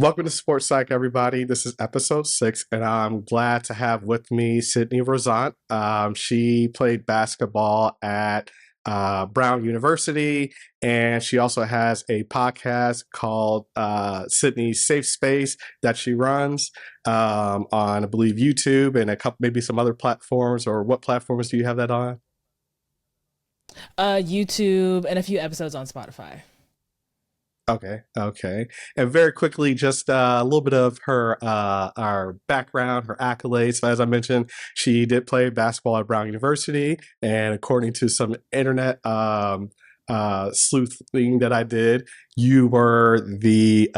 Welcome to Sports Psych, everybody. This is episode 6, and I'm glad to have with me Sydney Rosant. She played basketball at Brown University, and she also has a podcast called Sydney's Safe Space that she runs on, I believe, YouTube and a couple, maybe some other platforms. Or what platforms do you have that on? YouTube and a few episodes on Spotify. Okay. And very quickly, just a little bit of her, our background, her accolades. So as I mentioned, she did play basketball at Brown University, and according to some internet sleuthing that I did, you were the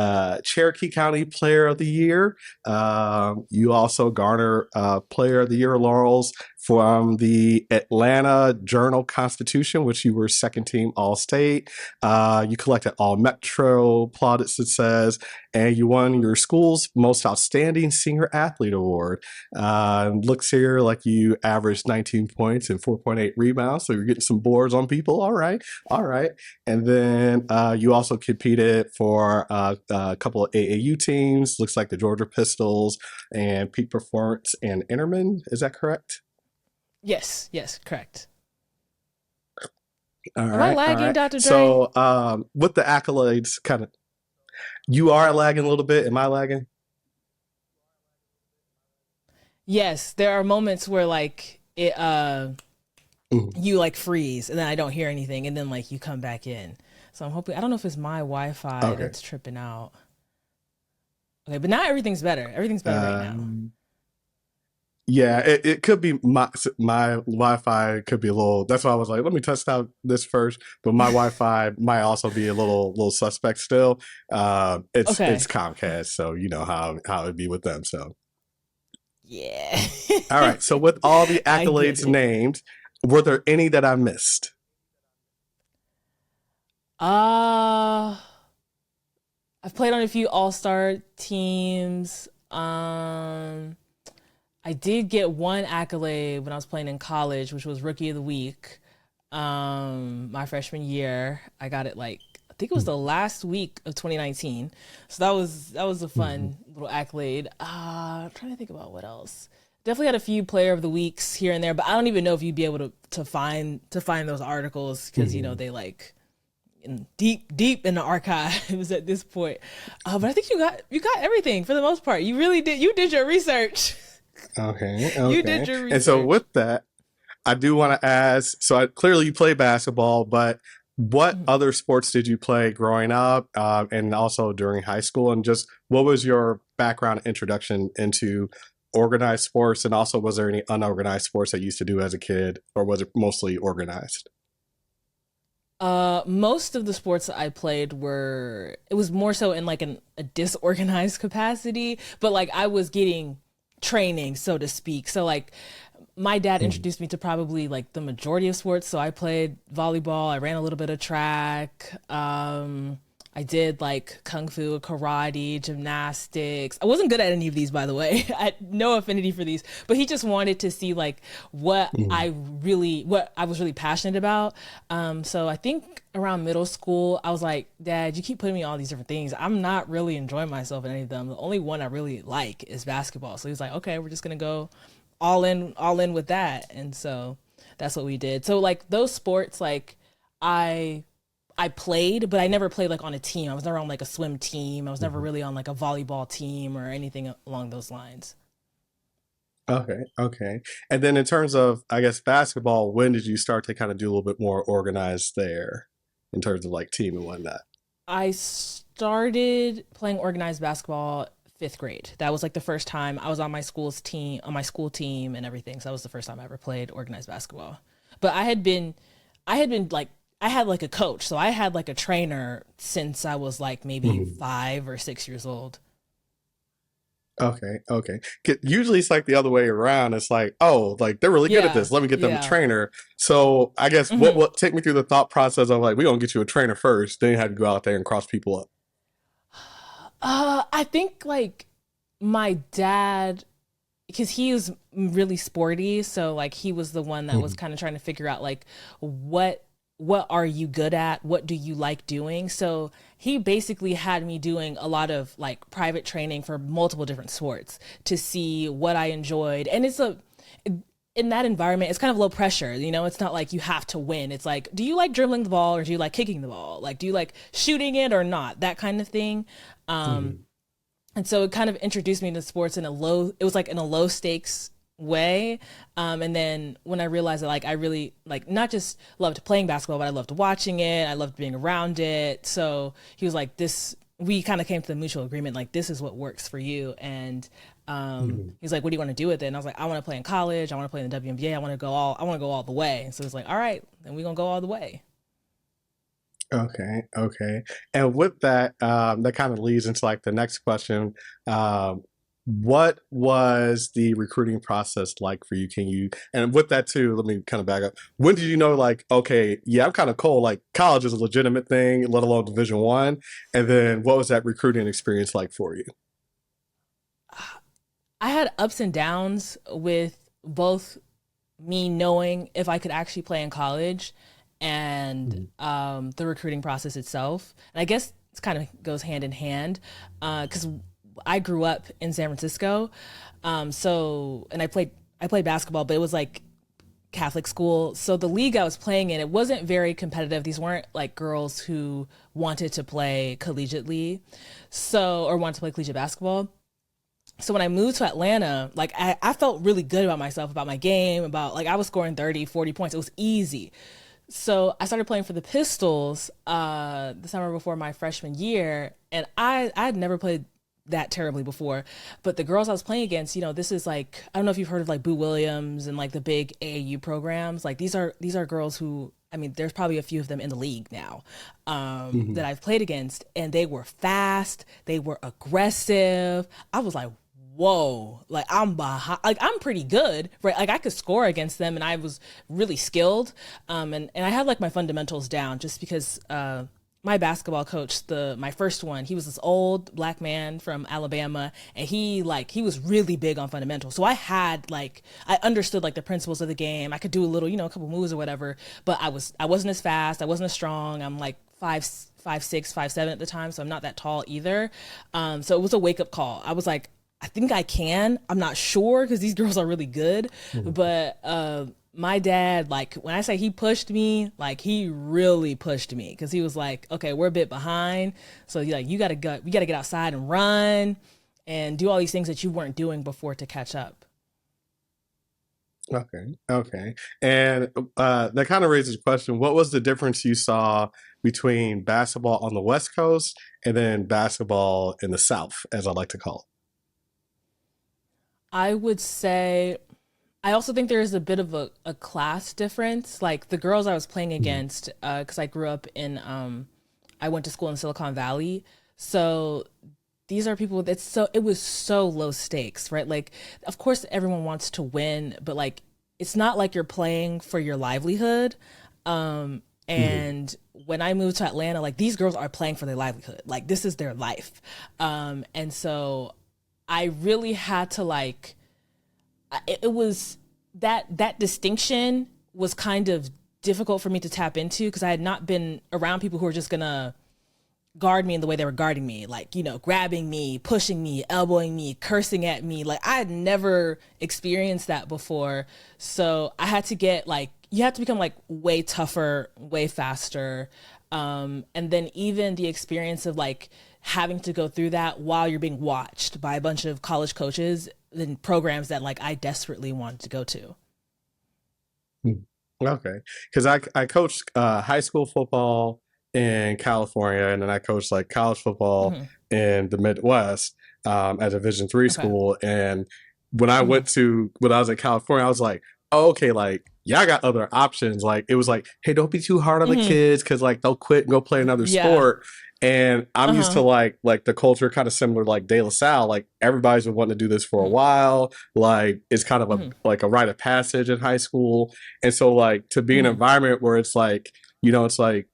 Cherokee County Player of the Year. You also garner Player of the Year laurels from the Atlanta Journal-Constitution, which you were second team All-State. You collected All Metro plaudits, it says, and you won your school's Most Outstanding Senior Athlete Award. Looks here like you averaged 19 points and 4.8 rebounds, so you're getting some boards on people. All right. And then you also competed for a couple of AAU teams. Looks like the Georgia Pistols and Peak Performance and Interman. Is that correct? Yes, correct. All I right. lagging, Dr. Dre? So with the accolades, kind of, you are lagging a little bit. Am I lagging? Yes, there are moments where like it Mhm. you like freeze and then I don't hear anything and then like you come back in. So I'm hoping I don't know if it's my Wi-Fi Okay. that's tripping out. Okay, but now everything's better. Everything's better right now. Yeah, it could be my Wi-Fi could be a little. That's why I was like, let me test out this first. But my Wi-Fi might also be a little suspect still. Okay. It's Comcast, so you know how it'd be with them. So Yeah. all right. So with all the I get accolades it. named, were there any that I missed? Uh I've played on a few all-star teams. I did get one accolade when I was playing in college, which was Rookie of the Week. My freshman year, I got it like I think it was the last week of 2019. So that was a Mm-hmm. fun little accolade. I'm trying to think about what else. Definitely had a few Player of the Weeks here and there, but I don't even know if you'd be able to find those articles because Mm-hmm. they like deep in the archives at this point. But I think you got everything for the most part. You really did. You did your research. You did Okay. your And so research. with that, I do want to ask. So clearly you play basketball, but what Mhm. other sports did you play growing up, and also during high school? And just what was your background introduction into organized sports? And also, was there any unorganized sports that you used to do as a kid, or was it mostly organized? Most of the sports that I played it was more so in like a disorganized capacity, but like I was getting training, so to speak. So like my dad Mhm. introduced me to probably like the majority of sports. So I played volleyball, I ran a little bit of track. I did like kung fu, karate, gymnastics. I wasn't good at any of these, by the way. I had no affinity for these, but he just wanted to see like Mhm. what I was really passionate about. So I think around middle school, I was like, Dad, you keep putting me on all these different things. I'm not really enjoying myself in any of them. The only one I really like is basketball. So he was like, okay, we're just gonna go all in with that. And so that's what we did. So like those sports, like I I played, but I never played like on a team. I was never on like a swim team. I was never Mhm. really on like a volleyball team or anything along those lines. Okay. And then in terms of, I guess, basketball, when did you start to kind of do a little bit more organized there in terms of like team and whatnot? I started playing organized basketball fifth grade. That was like the first time I was on my school team and everything. So that was the first time I ever played organized basketball. But I had been like, I had like a coach. So I had like a trainer since I was like maybe Mhm. 5 or 6 years old. Okay. Usually it's like the other way around. It's like, oh, like they're really good at Yeah. this. Let me get them a Yeah. trainer. So I guess hmm what take me through the thought process of like, we're gonna get you a trainer first, then you have to go out there and cross people up. I think like my dad, because he was really sporty, so like he was the one that was Mhm. kind of trying to figure out like what what are you good at? What do you like doing? So he basically had me doing a lot of like private training for multiple different sports to see what I enjoyed. And in that environment, it's kind of low pressure. You know, it's not like you have to win. It's like, do you like dribbling the ball or do you like kicking the ball? Like, do you like shooting it or not? That kind of thing. Mhm. And so it kind of introduced me to sports in a low, it was like in a low stakes way. And then when I realized that like I really like not just loved playing basketball, but I loved watching it. I loved being around it. So he was like, this, we kind of came to the mutual agreement, like this is what works for you. And Mhm. he's like, what do you want to do with it? And I was like, I want to play in college. I want to play in the WNBA. I want to go all the way. And so it's like, all right, then we're going to go all the way. Okay, okay. And with that, that kind of leads into like the next question. Um, what was the recruiting process like for you? Can you, and with that too, let me kind of back up. When did you know, like, okay, yeah, I'm kind of cold. Like, college is a legitimate thing, let alone Division I. And then, what was that recruiting experience like for you? I had ups and downs with both me knowing if I could actually play in college and Mhm. the recruiting process itself. And I guess it kind of goes hand in hand because I grew up in San Francisco. And I played basketball, but it was like Catholic school. So the league I was playing in, it wasn't very competitive. These weren't like girls who wanted to play collegiately, or wanted to play collegiate basketball. So when I moved to Atlanta, like I felt really good about myself, about my game, about like I was scoring 30, 40 points. It was easy. So I started playing for the Pistols the summer before my freshman year, and I had never played that terribly before. But the girls I was playing against, you know, this is like I don't know if you've heard of like Boo Williams and like the big AAU programs. Like these are girls who I mean, there's probably a few of them in the league now that Mhm. I've played against, and they were fast, they were aggressive. I was like, whoa, like I'm behind, like I'm pretty good, right? Like I could score against them, and I was really skilled, and I had like my fundamentals down just because my basketball coach, the my first one, he was this old black man from Alabama, and he was really big on fundamentals. So I had like I understood like the principles of the game. I could do a little, you know, a couple moves or whatever, but I wasn't as fast. I wasn't as strong. I'm like 5'6", 5'7" at the time, so I'm not that tall either. So it was a wake up call. I was like, I think I can. I'm not sure because these girls are really good, Mhm. but my dad, like when I say he pushed me, like he really pushed me because he was like, okay, we're a bit behind, so you like we gotta get outside and run and do all these things that you weren't doing before to catch up. Okay, okay. And that kind of raises a question. What was the difference you saw between basketball on the West Coast and then basketball in the South, as I like to call I would say I also think there is a bit of a class difference. Like the girls I was playing it? Mhm. against, because I grew up I went to school in Silicon Valley, so these are people that's so it was so low stakes, right? Like, of course, everyone wants to win, but like it's not like you're playing for your livelihood. Mhm. And when I moved to Atlanta, like these girls are playing for their livelihood, like this is their life. And so I really had to like it was that distinction was kind of difficult for me to tap into because I had not been around people who were just gonna guard me in the way they were guarding me, like, you know, grabbing me, pushing me, elbowing me, cursing at me. Like I had never experienced that before. So I had to get like you have to become like way tougher, way faster. And then even the experience of like having to go through that while you're being watched by a bunch of college coaches and programs that like I desperately wanted to go to. Mhm. Okay, because I coached high school football in California, and then I coached like college football Mm-hmm. in the Midwest at a Division III Okay. school. And Mm-hmm. when I was in California, I was like, oh, okay, like yeah, I got other options. Like it was like, hey, don't be too hard on the Mm-hmm. kids because like they'll quit and go play another Yeah. sport. And I'm used to Uh-huh. like the culture kind of similar to like De La Salle. Like everybody's been wanting to do this for a Mm-hmm. while. Like it's kind of a Mm-hmm. like a rite of passage in high school. And so like to be in an Mm-hmm. environment where it's like, you know, it's like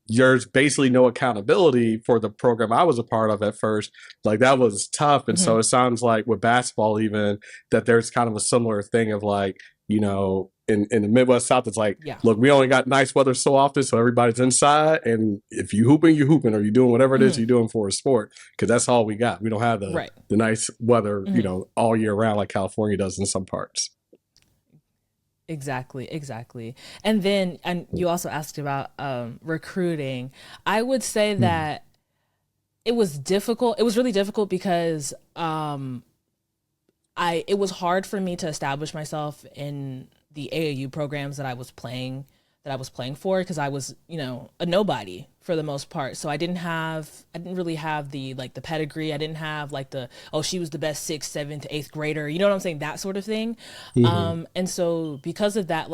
there's basically no accountability for the program I was a part of at first. Like that was tough. And Mm-hmm. so it sounds like with basketball even that there's kind of a similar thing of like, you know, in the Midwest South, it's like, Yeah. look, we only got nice weather so often, so everybody's inside. And if you hooping, you hooping, or you doing whatever it is you're doing for a sport, because that's all we got. We don't have Right. the nice weather, all year round like California does in some parts. Exactly. And then, and you also asked about recruiting. I would say that it was difficult. It was really difficult because it was hard for me to establish myself in the AAU programs that I was playing for, because I was, a nobody for the most part. So I didn't really have the pedigree. I didn't have she was the best 6th, 7th, 8th grader. You know what I'm saying? That sort of thing. And so because of that,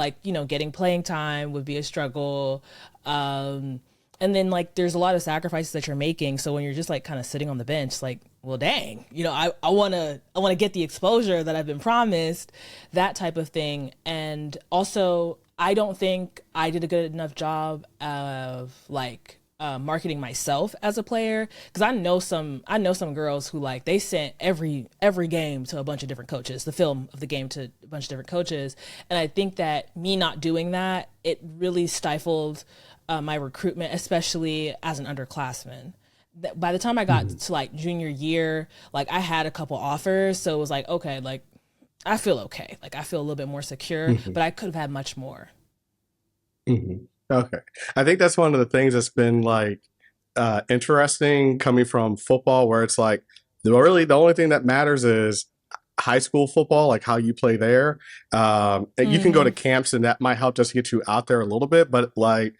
getting playing time would be a struggle. And then there's a lot of sacrifices that you're making. So when you're just kind of sitting on the bench, well, dang, I want to get the exposure that I've been promised, that type of thing. And also, I don't think I did a good enough job of marketing myself as a player, because I know some girls who they sent every game to a bunch of different coaches, the film of the game to a bunch of different coaches. And I think that me not doing that, it really stifled my recruitment, especially as an underclassman. By the time I got to junior year, I had a couple offers, so it was okay, I feel okay. I feel a little bit more secure, but I could have had much more. Okay. I think that's one of the things that's been interesting coming from football, where it's really the only thing that matters is high school football, how you play there. And you can go to camps and that might help just get you out there a little bit. But I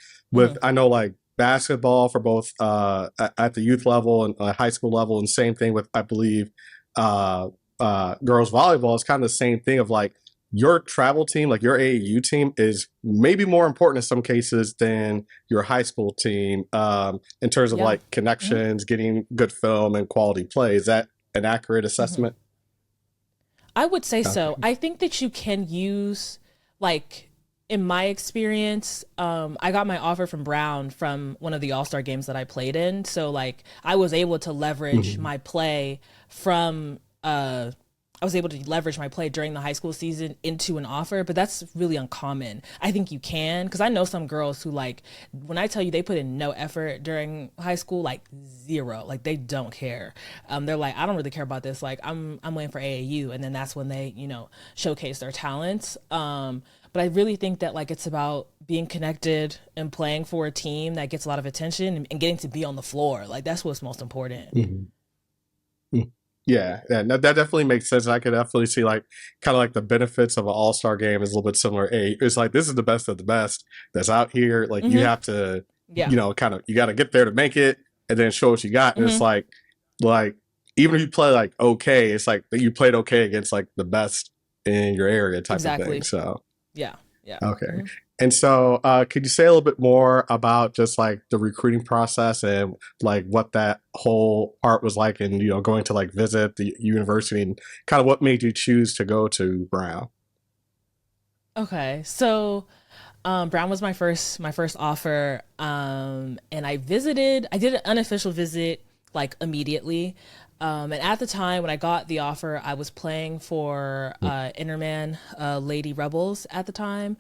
know basketball for both at the youth level and high school level, and same thing with, I believe, girls volleyball is kind of the same thing of your travel team, your AAU team, is maybe more important in some cases than your high school team in terms of connections, getting good film and quality play. Is that an accurate assessment? I would say so. I think that you can use, in my experience, I got my offer from Brown from one of the All-Star games that I played in. So I was able to leverage my play from I was able to leverage my play during the high school season into an offer, but that's really uncommon. I think you can, because I know some girls who when I tell you they put in no effort during high school, zero, they don't care. They're I don't really care about this. I'm waiting for AAU, and then that's when they, showcase their talents. But I really think that it's about being connected and playing for a team that gets a lot of attention and getting to be on the floor. That's what's most important. Yeah, that definitely makes sense. I could definitely see kind of the benefits of an all-star game is a little bit similar. It's this is the best of the best that's out here. You have to, kind of, you got to get there to make it, and then show what you got. And it's even if you play okay, it's you played okay against the best in your area type of thing. So yeah. Okay. And so could you say a little bit more about just the recruiting process and what that whole part was like, and going to visit the university, and kind of what made you choose to go to Brown? Okay. So Brown was my first offer, and I did an unofficial visit immediately. And at the time when I got the offer, I was playing for Interman Lady Rebels at the time.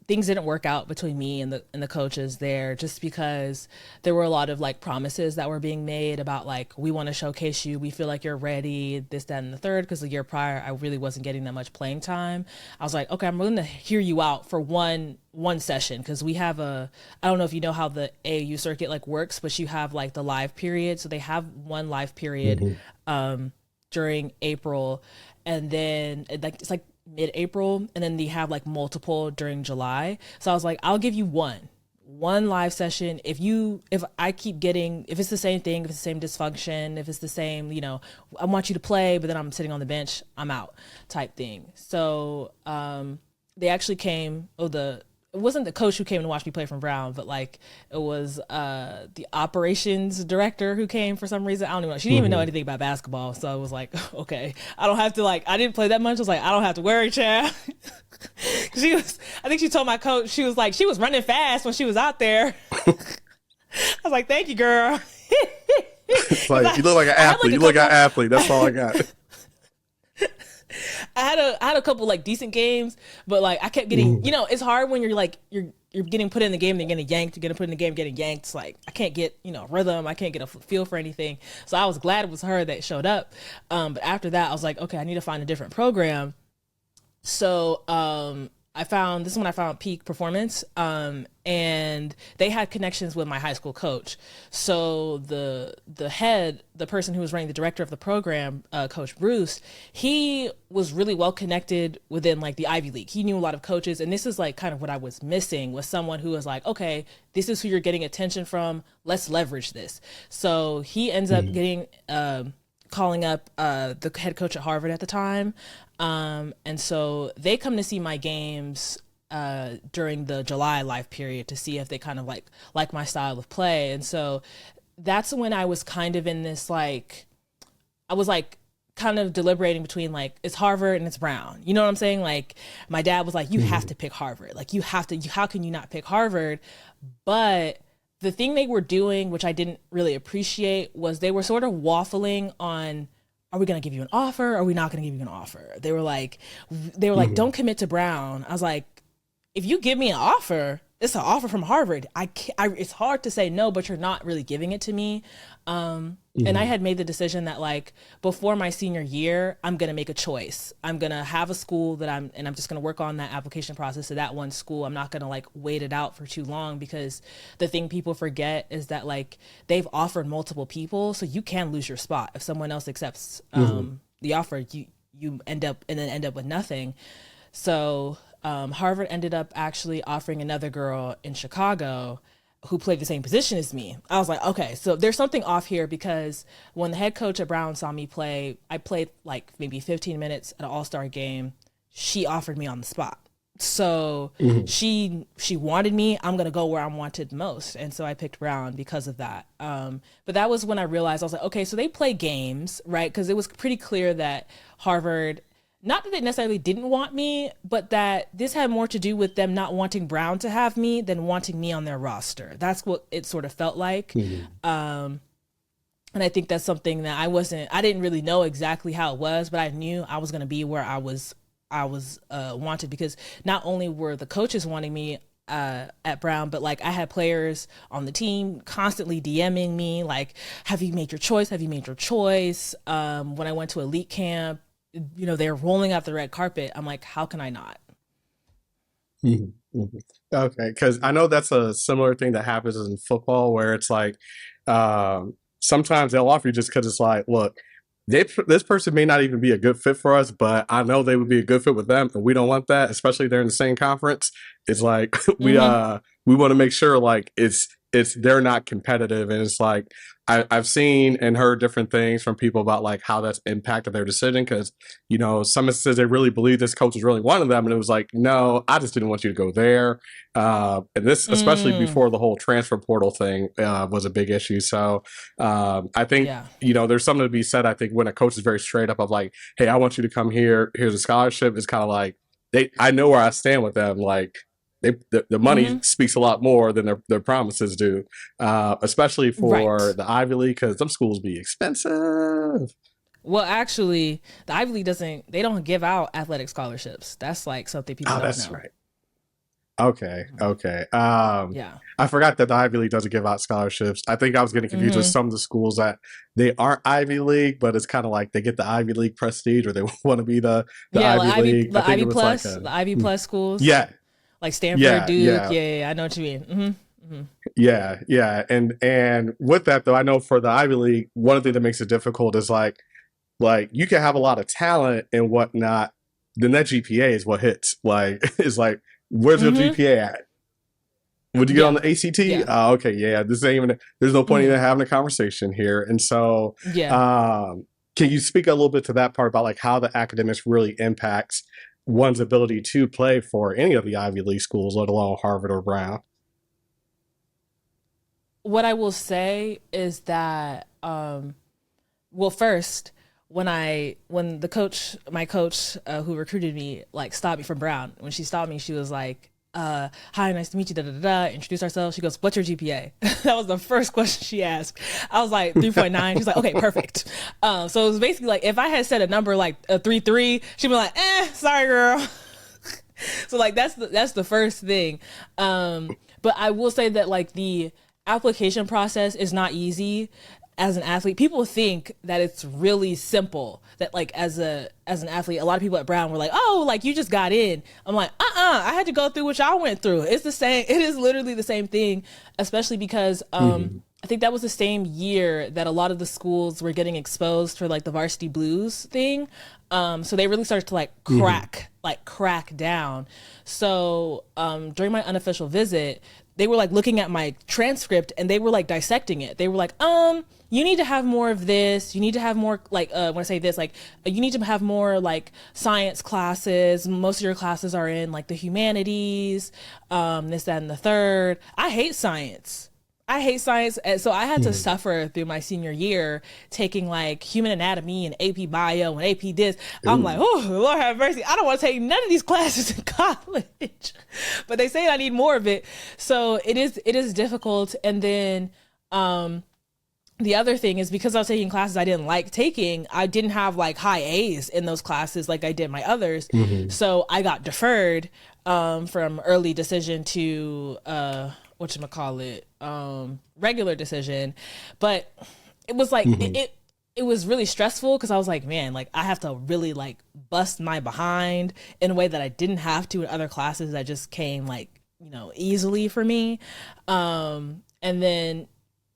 Things didn't work out between me and the coaches there, just because there were a lot of promises that were being made about we want to showcase you, we feel like you're ready, this, that, and the third, because the year prior I really wasn't getting that much playing time. I was okay, I'm willing to hear you out for one session, because we have I don't know if you know how the AAU circuit works, but you have the live period. So they have one live period during April, and then it's mid-April, and then they have multiple during July. So I was I'll give you one live session. If I keep getting, if it's the same thing, if it's the same dysfunction, if it's the same, I want you to play, but then I'm sitting on the bench, I'm out type thing. So they actually came, it wasn't the coach who came to watch me play from Brown, but it was the operations director who came for some reason. I don't even know. She didn't even know anything about basketball. So I was okay, I don't have to I didn't play that much. I was I don't have to worry, child. I think she told my coach, she was she was running fast when she was out there. I was thank you, girl. You look like an athlete. You look like an athlete. That's all I got. I had I had a couple like decent games, but like I kept getting, you know, it's hard when you're like you're getting put in the game, then getting yanked, you're getting put in the game, getting yanked. It's like I can't get, you know, rhythm, I can't get a feel for anything. So I was glad it was her that showed up. But after that, I was like, okay, I need to find a different program. So I found this is when I found Peak Performance, and they had connections with my high school coach. So the person who was running, the director of the program, Coach Bruce, he was really well connected within like the Ivy League. He knew a lot of coaches, and this is like kind of what I was missing, was someone who was like, okay, this is who you're getting attention from. Let's leverage this. So he ends up getting calling up the head coach at Harvard at the time. And so they come to see my games during the July live period to see if they kind of like my style of play. And so that's when I was kind of in this, like, I was like kind of deliberating between like, it's Harvard and it's Brown. You know what I'm saying? Like my dad was like, you have to pick Harvard. Like you have to, how can you not pick Harvard? But the thing they were doing, which I didn't really appreciate, was they were sort of waffling on, are we going to give you an offer? Or are we not going to give you an offer? They were like, don't commit to Brown. I was like, if you give me an offer, it's an offer from Harvard. It's hard to say no, but you're not really giving it to me. And I had made the decision that like before my senior year, I'm going to make a choice. I'm going to have a school that I'm just going to work on that application process to that one school. I'm not going to like wait it out for too long, because the thing people forget is that like they've offered multiple people. So you can lose your spot. If someone else accepts the offer, you end up with nothing. So Harvard ended up actually offering another girl in Chicago who played the same position as me. I was like, okay, so there's something off here, because when the head coach at Brown saw me play, I played like maybe 15 minutes at an all-star game. She offered me on the spot. So she wanted me. I'm going to go where I'm wanted most. And so I picked Brown because of that. But that was when I realized, I was like, okay, so they play games, right? Because it was pretty clear that Harvard, not that they necessarily didn't want me, but that this had more to do with them not wanting Brown to have me than wanting me on their roster. That's what it sort of felt like. And I think that's something that I didn't really know exactly how it was, but I knew I was going to be where I was wanted, because not only were the coaches wanting me at Brown, but like I had players on the team constantly DMing me, like, have you made your choice? Have you made your choice? When I went to elite camp, you know, they're rolling out the red carpet. I'm like, how can I not? Okay, because I know that's a similar thing that happens in football, where it's like sometimes they'll offer you just because it's like, look, this person may not even be a good fit for us, but I know they would be a good fit with them, and we don't want that, especially they're in the same conference. It's like we want to make sure like it's they're not competitive, and it's like I've seen and heard different things from people about like how that's impacted their decision, because you know some instances they really believe this coach was really one of them, and it was like, no, I just didn't want you to go there. And this, especially before the whole transfer portal thing was a big issue. So I think you know there's something to be said. I think when a coach is very straight up of like, hey, I want you to come here. Here's a scholarship. It's kind of like I know where I stand with them. Like the money speaks a lot more than their promises do, especially for the Ivy League, because some schools be expensive. Well, actually, the Ivy League they don't give out athletic scholarships. That's like something people don't know. That's right. Okay. I forgot that the Ivy League doesn't give out scholarships. I think I was getting confused with some of the schools that they aren't Ivy League, but it's kind of like they get the Ivy League prestige, or they want to be the Ivy League. The Ivy Plus, the Ivy Plus schools. Yeah. Like Stanford, Duke, I know what you mean. Yeah, and with that though, I know for the Ivy League, one of the things that makes it difficult is like you can have a lot of talent and whatnot, then that GPA is what hits. Like it's like, where's your GPA at? Would you get on the ACT? Yeah. Okay, this ain't even. There's no point in having a conversation here. And so, can you speak a little bit to that part about like how the academics really impacts one's ability to play for any of the Ivy League schools, let alone Harvard or Brown? What I will say is that, well, first, when my coach who recruited me, like stopped me from Brown, when she stopped me, she was like, hi, nice to meet you, da da da da, introduce ourselves. She goes, what's your GPA? That was the first question she asked. I was like, 3.9. She's like, okay, perfect. So it was basically like, if I had said a number like a 3.3, she'd be like, sorry, girl. So like, that's the first thing. But I will say that like the application process is not easy. As an athlete, people think that it's really simple, that like as an athlete, a lot of people at Brown were like, oh, like you just got in. I'm like, I had to go through what y'all went through. It's the same. It is literally the same thing, especially because I think that was the same year that a lot of the schools were getting exposed for like the varsity blues thing. So they really started to like crack down. So during my unofficial visit, they were like looking at my transcript and they were like dissecting it. They were like, you need to have more of this. You need to have more like, when I say this, like you need to have more like science classes. Most of your classes are in like the humanities, this, that, and the third. I hate science. And so I had to suffer through my senior year taking like human anatomy and AP bio and AP this. I'm like, oh, Lord have mercy. I don't want to take none of these classes in college, but they say I need more of it. So it is difficult. And then, the other thing is because I was taking classes I didn't like taking, I didn't have like high A's in those classes like I did my others. So I got deferred, from early decision to, whatchamacallit, regular decision. But it was like, it was really stressful because I was like, man, like I have to really like bust my behind in a way that I didn't have to in other classes that just came like, easily for me. And then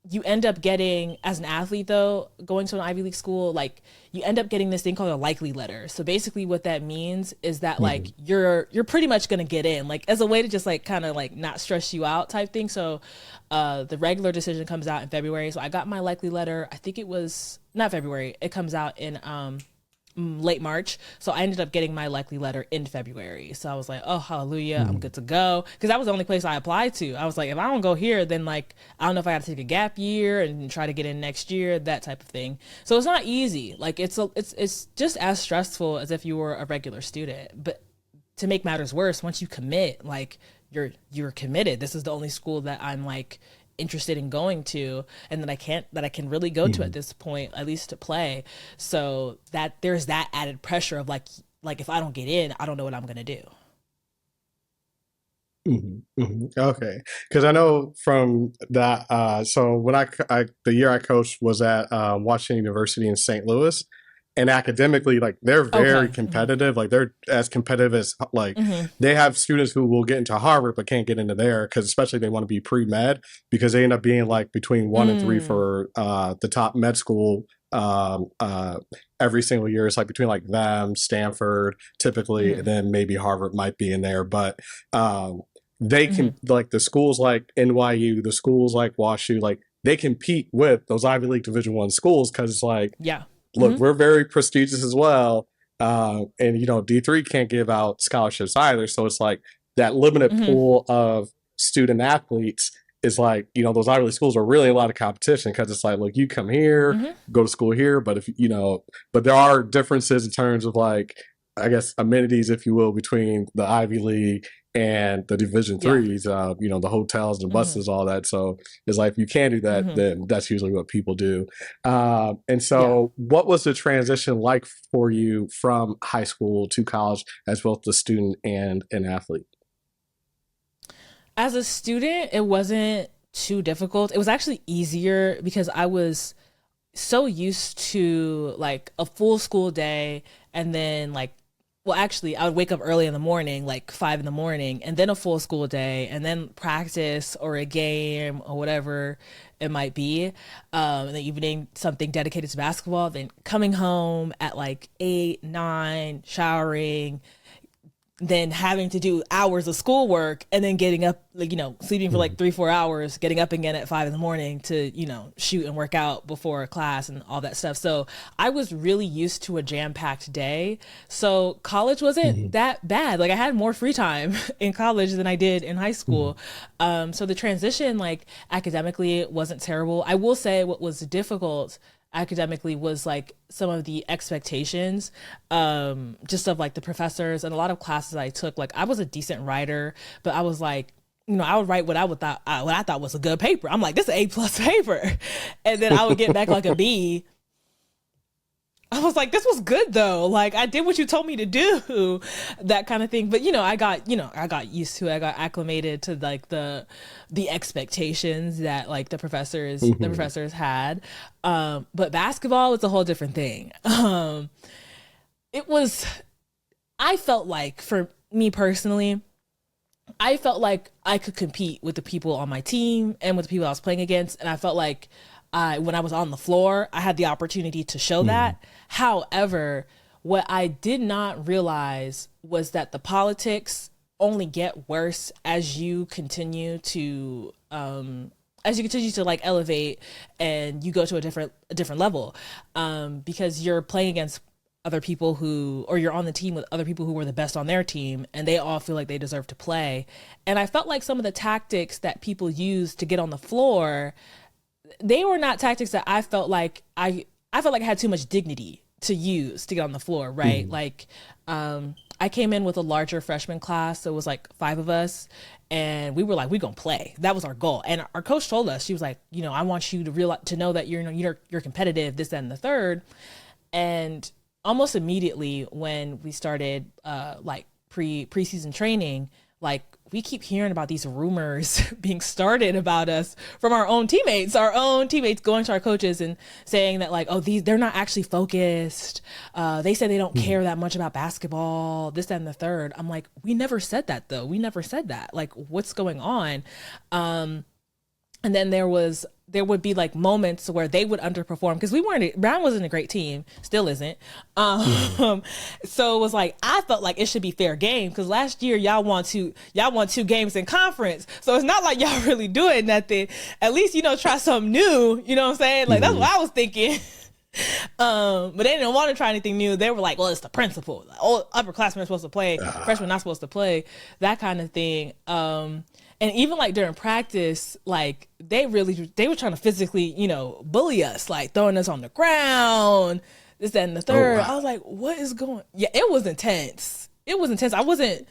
you end up getting, as an athlete though, going to an Ivy League school, like you end up getting this thing called a likely letter. So basically what that means is that like you're pretty much going to get in, like as a way to just like kind of like not stress you out type thing. So the regular decision comes out in February. So I got my likely letter. I think it was not February. It comes out in late March. So I ended up getting my likely letter in February. So I was like, oh, hallelujah, I'm good to go. Because that was the only place I applied to. I was like, if I don't go here, then like, I don't know if I got to take a gap year and try to get in next year, that type of thing. So it's not easy. Like it's just as stressful as if you were a regular student. But to make matters worse, once you commit, like you're committed. This is the only school that I'm like interested in going to and that I can really go to at this point, at least to play. So that there's that added pressure of like if I don't get in, I don't know what I'm gonna do. Okay, because I know from that. So when the year I coached was at Washington University in St. Louis, and academically, like they're very competitive. Like they're as competitive as like they have students who will get into Harvard but can't get into there because especially they want to be pre-med because they end up being like between 1 and 3 for the top med school every single year. It's like between like them, Stanford, typically, and then maybe Harvard might be in there, but they can like the schools like NYU, the schools like WashU, like they compete with those Ivy League Division I schools because it's like, look, we're very prestigious as well. And, D3 can't give out scholarships either. So it's like that limited pool of student athletes is like, those Ivy League schools are really a lot of competition because it's like, look, you come here, go to school here. But if, but there are differences in terms of like, I guess, amenities, if you will, between the Ivy League and the Division threes, the hotels and buses, all that. So it's like, if you can't do that, then that's usually what people do. And so what was the transition like for you from high school to college as both a student and an athlete? As a student, it wasn't too difficult. It was actually easier because I was so used to like a full school day and then like, well, actually, I would wake up early in the morning, like 5 a.m, and then a full school day, and then practice or a game or whatever it might be. In the evening, something dedicated to basketball. Then coming home at like 8, 9, showering, then having to do hours of schoolwork, and then getting up, like, sleeping for like 3-4 hours, getting up again at 5 a.m. to, shoot and work out before class and all that stuff. So I was really used to a jam-packed day. So college wasn't that bad. Like I had more free time in college than I did in high school. So the transition, like academically, it wasn't terrible. I will say what was difficult academically was like some of the expectations, just of like the professors and a lot of classes I took. Like I was a decent writer, but I was like, I would write what I thought was a good paper. I'm like, this is an A+ paper, and then I would get back like a B. I was like, this was good though. Like I did what you told me to do, that kind of thing. But I got used to it. I got acclimated to like the expectations that like the professors had. But basketball was a whole different thing. It was. I felt like for me personally, I felt like I could compete with the people on my team and with the people I was playing against, and I felt like when I was on the floor, I had the opportunity to show that. However, what I did not realize was that the politics only get worse as you continue to like elevate and you go to a different level, because you're playing against other people or you're on the team with other people who were the best on their team, and they all feel like they deserve to play. And I felt like some of the tactics that people use to get on the floor, they were not tactics that I felt like I felt like I had too much dignity to use to get on the floor, right? Like, I came in with a larger freshman class, so it was like 5 of us, and we were like, we're gonna play. That was our goal. And our coach told us, she was like, I want you to know that you're competitive, this, that, and the third. And almost immediately when we started like preseason training, like we keep hearing about these rumors being started about us from our own teammates going to our coaches and saying that like, they're not actually focused. They said they don't care that much about basketball, this, that, and the third. I'm like, we never said that though. We never said that. Like, what's going on? And then there would be like moments where they would underperform because Brown wasn't a great team, still isn't. So it was like, I felt like it should be fair game because last year y'all won 2 games in conference. So it's not like y'all really doing nothing. At least, try something new. You know what I'm saying? Like that's what I was thinking. But they didn't want to try anything new. They were like, well, it's the principle. All upperclassmen are supposed to play, freshmen not supposed to play, that kind of thing. And even like during practice, like they were trying to physically, bully us, like throwing us on the ground, this, that, and the third. Oh, wow. I was like, what is going? Yeah, it was intense. It was intense. I wasn't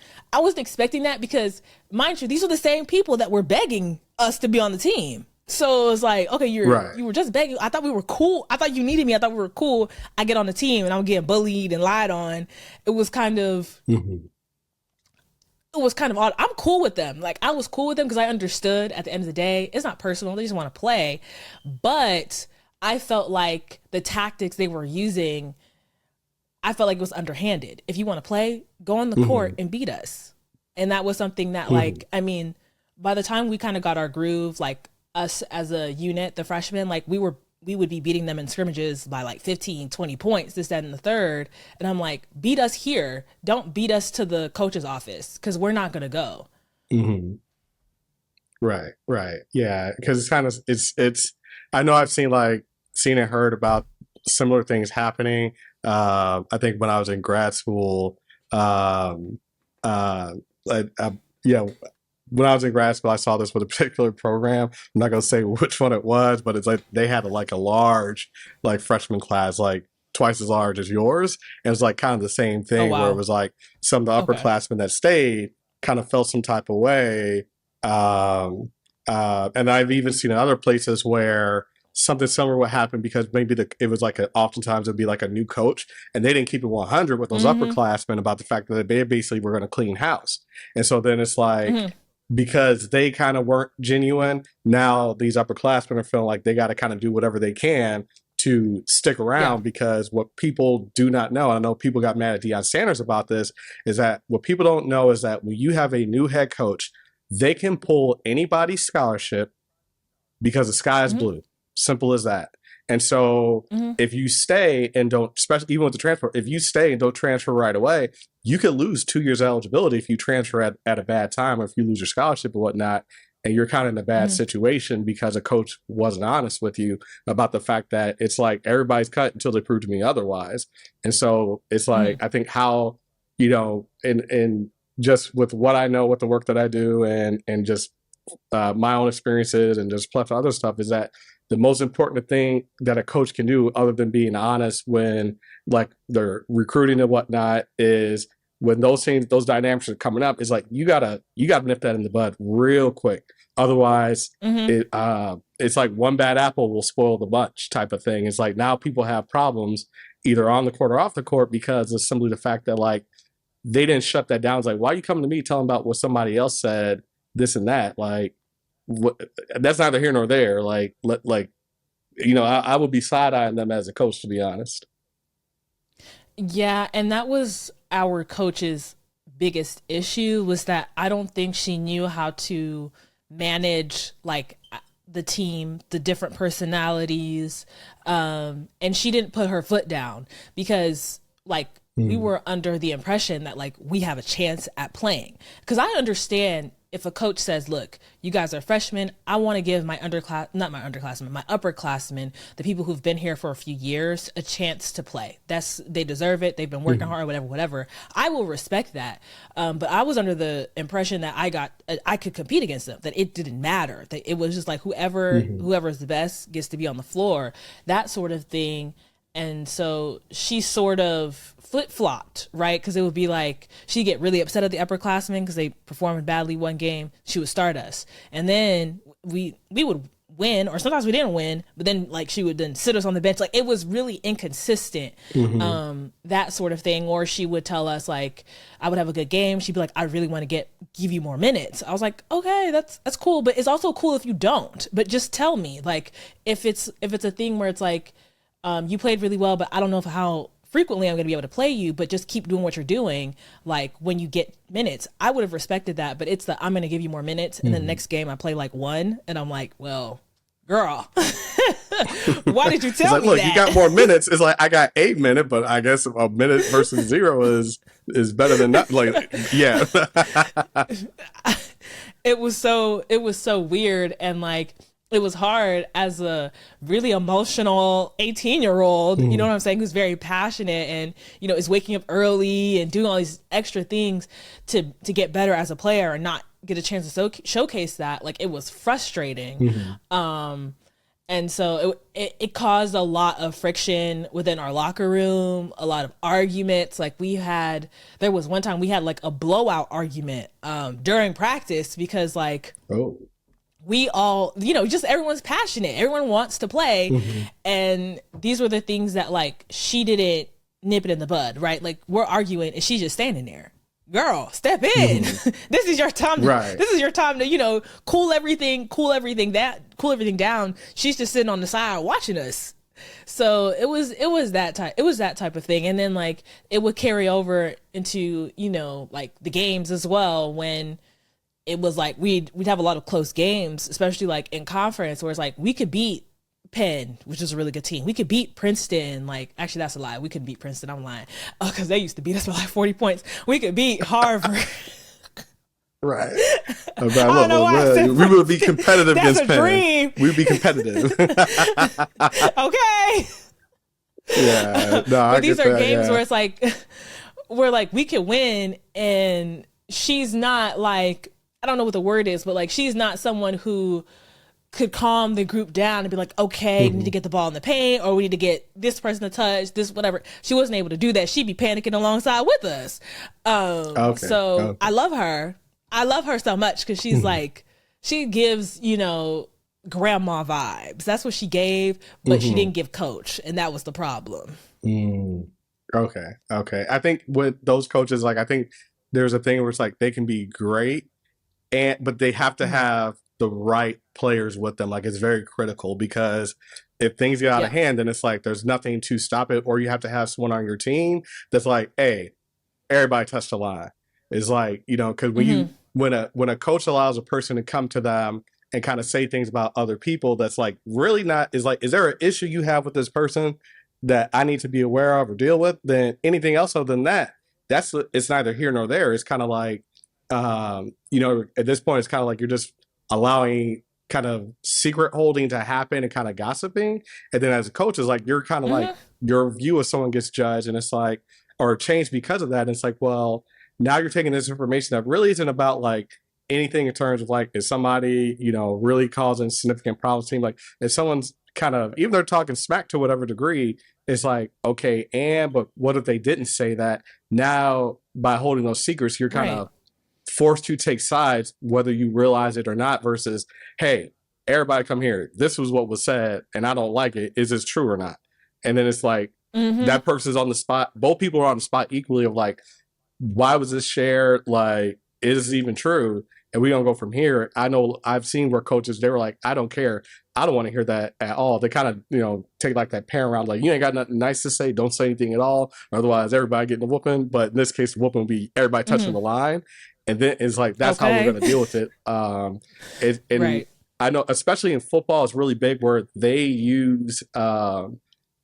expecting that because, mind you, these are the same people that were begging us to be on the team. So it was like, okay, you were just begging. I thought we were cool. I thought you needed me. I thought we were cool. I get on the team and I'm getting bullied and lied on. It was kind of. It was kind of odd. I'm cool with them. Like I was cool with them because I understood at the end of the day, it's not personal. They just want to play. But I felt like the tactics they were using, I felt like it was underhanded. If you want to play, go on the court and beat us. And that was something that like, I mean, by the time we kind of got our groove, like us as a unit, the freshmen, like we would be beating them in scrimmages by like 15, 20 points, this, that, and the third. And I'm like, beat us here. Don't beat us to the coach's office because we're not going to go. Right. Yeah. Because it's kind of, it's, I know I've seen and heard about similar things happening. I think when I was in grad school, when I was in grad school, I saw this with a particular program. I'm not going to say which one it was, but it's like they had like a large like freshman class, like twice as large as yours. And it was like kind of the same thing where it was like some of the upperclassmen that stayed kind of felt some type of way. And I've even seen in other places where something similar would happen because maybe it was like oftentimes it'd be like a new coach and they didn't keep it 100 with those upperclassmen about the fact that they basically were going to clean house. And so then it's like, because they kind of weren't genuine, now these upperclassmen are feeling like they got to kind of do whatever they can to stick around because what people do not know, and I know people got mad at Deion Sanders about this, is that what people don't know is that when you have a new head coach, they can pull anybody's scholarship because the sky is blue. Simple as that. And so if you stay and don't, especially even with the transfer, if you stay and don't transfer right away, you could lose 2 years of eligibility if you transfer at a bad time or if you lose your scholarship or whatnot. And you're kind of in a bad situation because a coach wasn't honest with you about the fact that it's like everybody's cut until they prove to me otherwise. And so it's like, I think how, and just with what I know, with the work that I do and just my own experiences and just plus other stuff is that the most important thing that a coach can do, other than being honest when like they're recruiting and whatnot, is when those things, those dynamics are coming up, is like you gotta nip that in the bud real quick. Otherwise, it's like one bad apple will spoil the bunch type of thing. It's like now people have problems either on the court or off the court because of simply the fact that like they didn't shut that down. It's like, why are you coming to me telling about what somebody else said, this and that? Like, what, that's neither here nor there. Like, I would be side eyeing them as a coach, to be honest. Yeah, and that was our coach's biggest issue, was that I don't think she knew how to manage like the team, the different personalities, and she didn't put her foot down because like we were under the impression that like we have a chance at playing. Because I understand if a coach says, look, you guys are freshmen, I want to give my upperclassmen, the people who've been here for a few years, a chance to play. They deserve it. They've been working hard, whatever. I will respect that. But I was under the impression that I could compete against them, that it didn't matter, that it was just like whoever's the best gets to be on the floor, that sort of thing. And so she sort of flip-flopped, right? Because it would be like she'd get really upset at the upperclassmen because they performed badly one game. She would start us. And then we would win, or sometimes we didn't win, but then like she would then sit us on the bench. Like it was really inconsistent, that sort of thing. Or she would tell us like, I would have a good game. She'd be like, I really want to give you more minutes. I was like, okay, that's cool. But it's also cool if you don't, but just tell me like, if it's a thing where it's like, you played really well, but I don't know how frequently I'm going to be able to play you, but just keep doing what you're doing. Like when you get minutes, I would have respected that, but it's I'm going to give you more minutes. And then the next game I play like one and I'm like, well, girl, why did you tell like, me look, that? You got more minutes. It's like, I got 8 minutes, but I guess a minute versus 0 is better than nothing. Like, yeah. It was so weird. And like, it was hard as a really emotional 18-year-old, you know what I'm saying, who's very passionate and, is waking up early and doing all these extra things to get better as a player and not get a chance to showcase that. Like, it was frustrating. And so it caused a lot of friction within our locker room, a lot of arguments. Like there was one time we had like a blowout argument during practice because like, we all, just everyone's passionate. Everyone wants to play. And these were the things that like, she didn't nip it in the bud, right? Like we're arguing and she's just standing there. Girl, step in. This is your time. This is your time to, cool everything down. She's just sitting on the side watching us. So it was that type of thing. And then like, it would carry over into, like the games as well, when it was like we'd have a lot of close games, especially like in conference, where it's like we could beat Penn, which is a really good team. We could beat Princeton. Like, actually, that's a lie. We couldn't beat Princeton. I'm lying. Because they used to beat us by like 40 points. We could beat Harvard. Right. I don't know why we would be competitive against Penn. We'd be competitive. Okay. Yeah. No, but these are games where it's like, we could win, and she's not like, I don't know what the word is, but like, she's not someone who could calm the group down and be like, okay, we need to get the ball in the paint, or we need to get this person to touch this, whatever. She wasn't able to do that. She'd be panicking alongside with us. I love her. I love her so much because she's like, she gives, grandma vibes. That's what she gave, but she didn't give coach. And that was the problem. Okay. I think with those coaches, like, I think there's a thing where it's like, they can be great, but they have to have the right players with them. Like, it's very critical, because if things get out of hand, then it's like there's nothing to stop it, or you have to have someone on your team that's like, hey, everybody touch the line. It's like, because when a coach allows a person to come to them and kind of say things about other people that's like really not, is like, is there an issue you have with this person that I need to be aware of or deal with? Then anything else other than that, it's neither here nor there. It's kind of like, at this point, it's kind of like you're just allowing kind of secret holding to happen and kind of gossiping. And then as a coach, is like, you're kind of like, your view of someone gets judged, and it's like, or changed because of that. And it's like, well, now you're taking this information that really isn't about like anything in terms of like, is somebody, really causing significant problems to team? Like, if someone's kind of, even they're talking smack to whatever degree, it's like, okay, but what if they didn't say that? Now, by holding those secrets, you're kind Right. of forced to take sides, whether you realize it or not, versus, hey, everybody come here. This was what was said, and I don't like it. Is this true or not? And then it's like, Mm-hmm. that person's on the spot. Both people are on the spot equally of like, why was this shared? Like, is it even true? And we don't go from here. I know I've seen where coaches, they were like, I don't care. I don't want to hear that at all. They kind of, take like that parent around, like, you ain't got nothing nice to say. Don't say anything at all. Otherwise, everybody getting a whooping. But in this case, the whooping will be everybody touching Mm-hmm. the line. And then it's like, that's how we're Okay. going to deal with it. And Right. I know, especially in football, it's really big where they use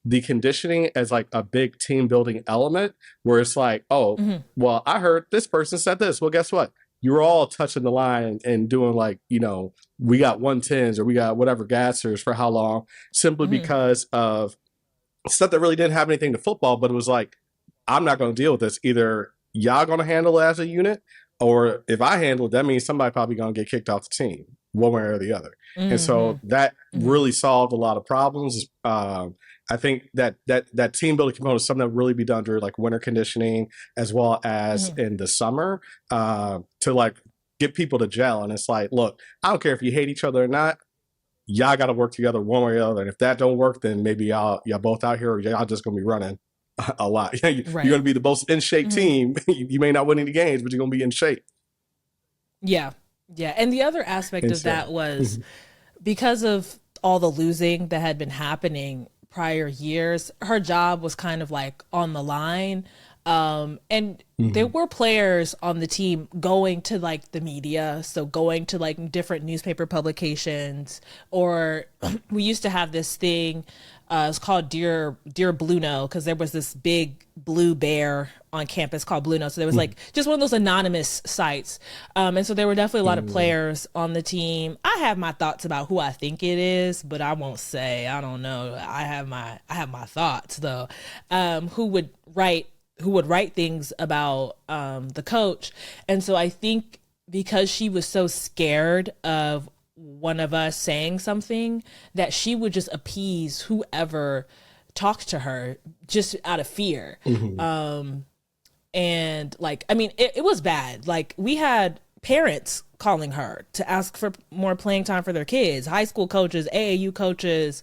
the conditioning as like a big team building element where it's like, oh, Mm-hmm. well, I heard this person said this. Well, guess what? You're all touching the line and doing like, we got 110s or we got whatever gassers for how long, simply Mm-hmm. because of stuff that really didn't have anything to football, but it was like, I'm not going to deal with this. Either y'all going to handle it as a unit, or if I handle it, that means somebody probably going to get kicked off the team, one way or the other. And Mm-hmm. so that Mm-hmm. really solved a lot of problems. I think that team building component is something that really be done during like winter conditioning as well as Mm-hmm. in the summer to like get people to gel. And it's like, look, I don't care if you hate each other or not. Y'all got to work together one way or the other. And if that don't work, then maybe y'all both out here, or y'all just gonna be running a lot. You're Right. gonna be the most in shape Mm-hmm. team. You may not win any games, but you're gonna be in shape. Yeah. Yeah. And the other aspect And of that so, was because of all the losing that had been happening prior years, her job was kind of like on the line. And there were players on the team going to like the media, so going to like different newspaper publications, or we used to have this thing. It's called Dear Blue No, because there was this big blue bear on campus called Blue No. So there was like just one of those anonymous sites, and so there were definitely a lot of players on the team. I have my thoughts about who I think it is, but I won't say. I don't know. I have my thoughts though. Who would write things about the coach. And so I think because she was so scared of one of us saying something, that she would just appease whoever talked to her just out of fear. And like, I mean, it was bad. Like, we had parents calling her to ask for more playing time for their kids, high school coaches, AAU coaches.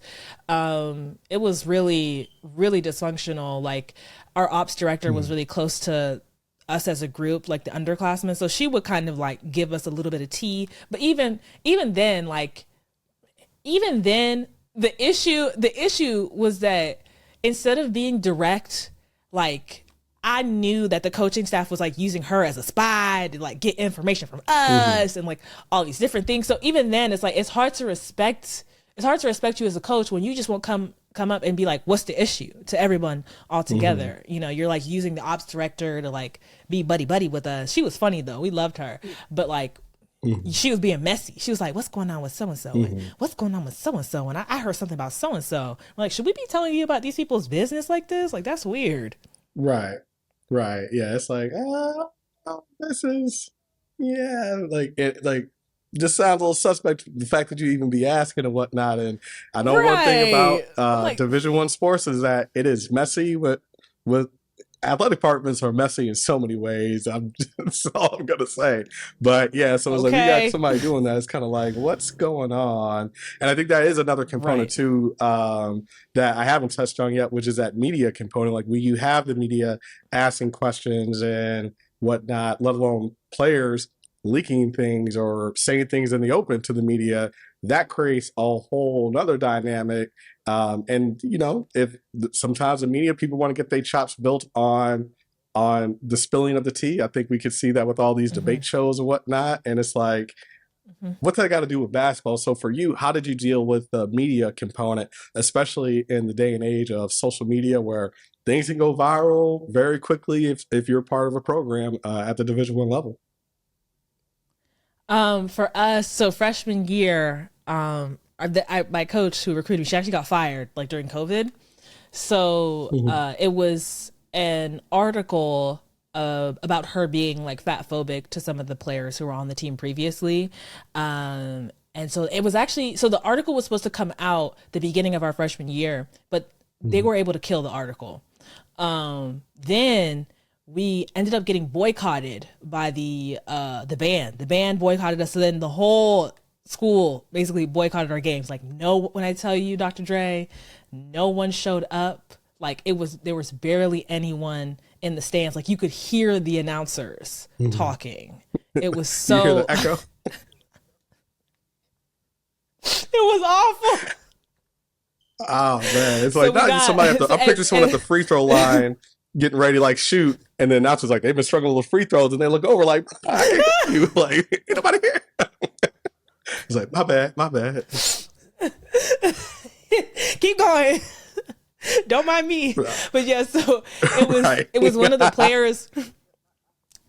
It was really, really dysfunctional. Like, our ops director was really close to us as a group, like the underclassmen. So she would kind of like give us a little bit of tea. But even then, like, even then, the issue was that instead of being direct, like, I knew that the coaching staff was like using her as a spy to like get information from us and like all these different things. So even then, it's like, it's hard to respect you as a coach when you just won't come up and be like, what's the issue, to everyone all together. You're like using the ops director to like be buddy buddy with us. She was funny though, we loved her, but like, she was being messy. She was like, what's going on with so and so, and what's going on with so and so, and I heard something about so and so. Like, should we be telling you about these people's business like this? Like, that's weird. right, right, yeah, it's like, this is, yeah, like it, like just sounds a little suspect. The fact that you even be asking and whatnot. And I know one thing about Right. I'm like, Division I sports is that it is messy. With athletic departments are messy in so many ways. That's all I'm gonna say. But yeah, so it's like we got okay. somebody doing that. It's kind of like, what's going on? And I think that is another component Right. too, that I haven't touched on yet, which is that media component. Like, you have the media asking questions and whatnot, let alone players leaking things or saying things in the open to the media. That creates a whole nother dynamic. And if sometimes the media people want to get their chops built on the spilling of the tea, I think we could see that with all these Mm-hmm. debate shows and whatnot. And it's like, Mm-hmm. what's that got to do with basketball? So for you, how did you deal with the media component, especially in the day and age of social media where things can go viral very quickly if you're part of a program at the Division I level? For us, so freshman year, my coach who recruited me, she actually got fired like during COVID. So Mm-hmm. it was an article about her being like fat phobic to some of the players who were on the team previously. And so it was actually, so the article was supposed to come out the beginning of our freshman year, but they were able to kill the article. Then we ended up getting boycotted by the band. The band boycotted us. So then the whole school basically boycotted our games. Like, no, when I tell you, Dr. Dre, no one showed up. Like, there was barely anyone in the stands. Like, you could hear the announcers talking. It was so. You hear the echo? It was awful. Oh man, it's like not somebody at the. I'm picturing someone at the free throw line getting ready to like shoot, and then announcers like they've been struggling with free throws, and they look over like, I can't you like ain't nobody here. It's like my bad. Keep going. Don't mind me. But yeah, so it was one of the players.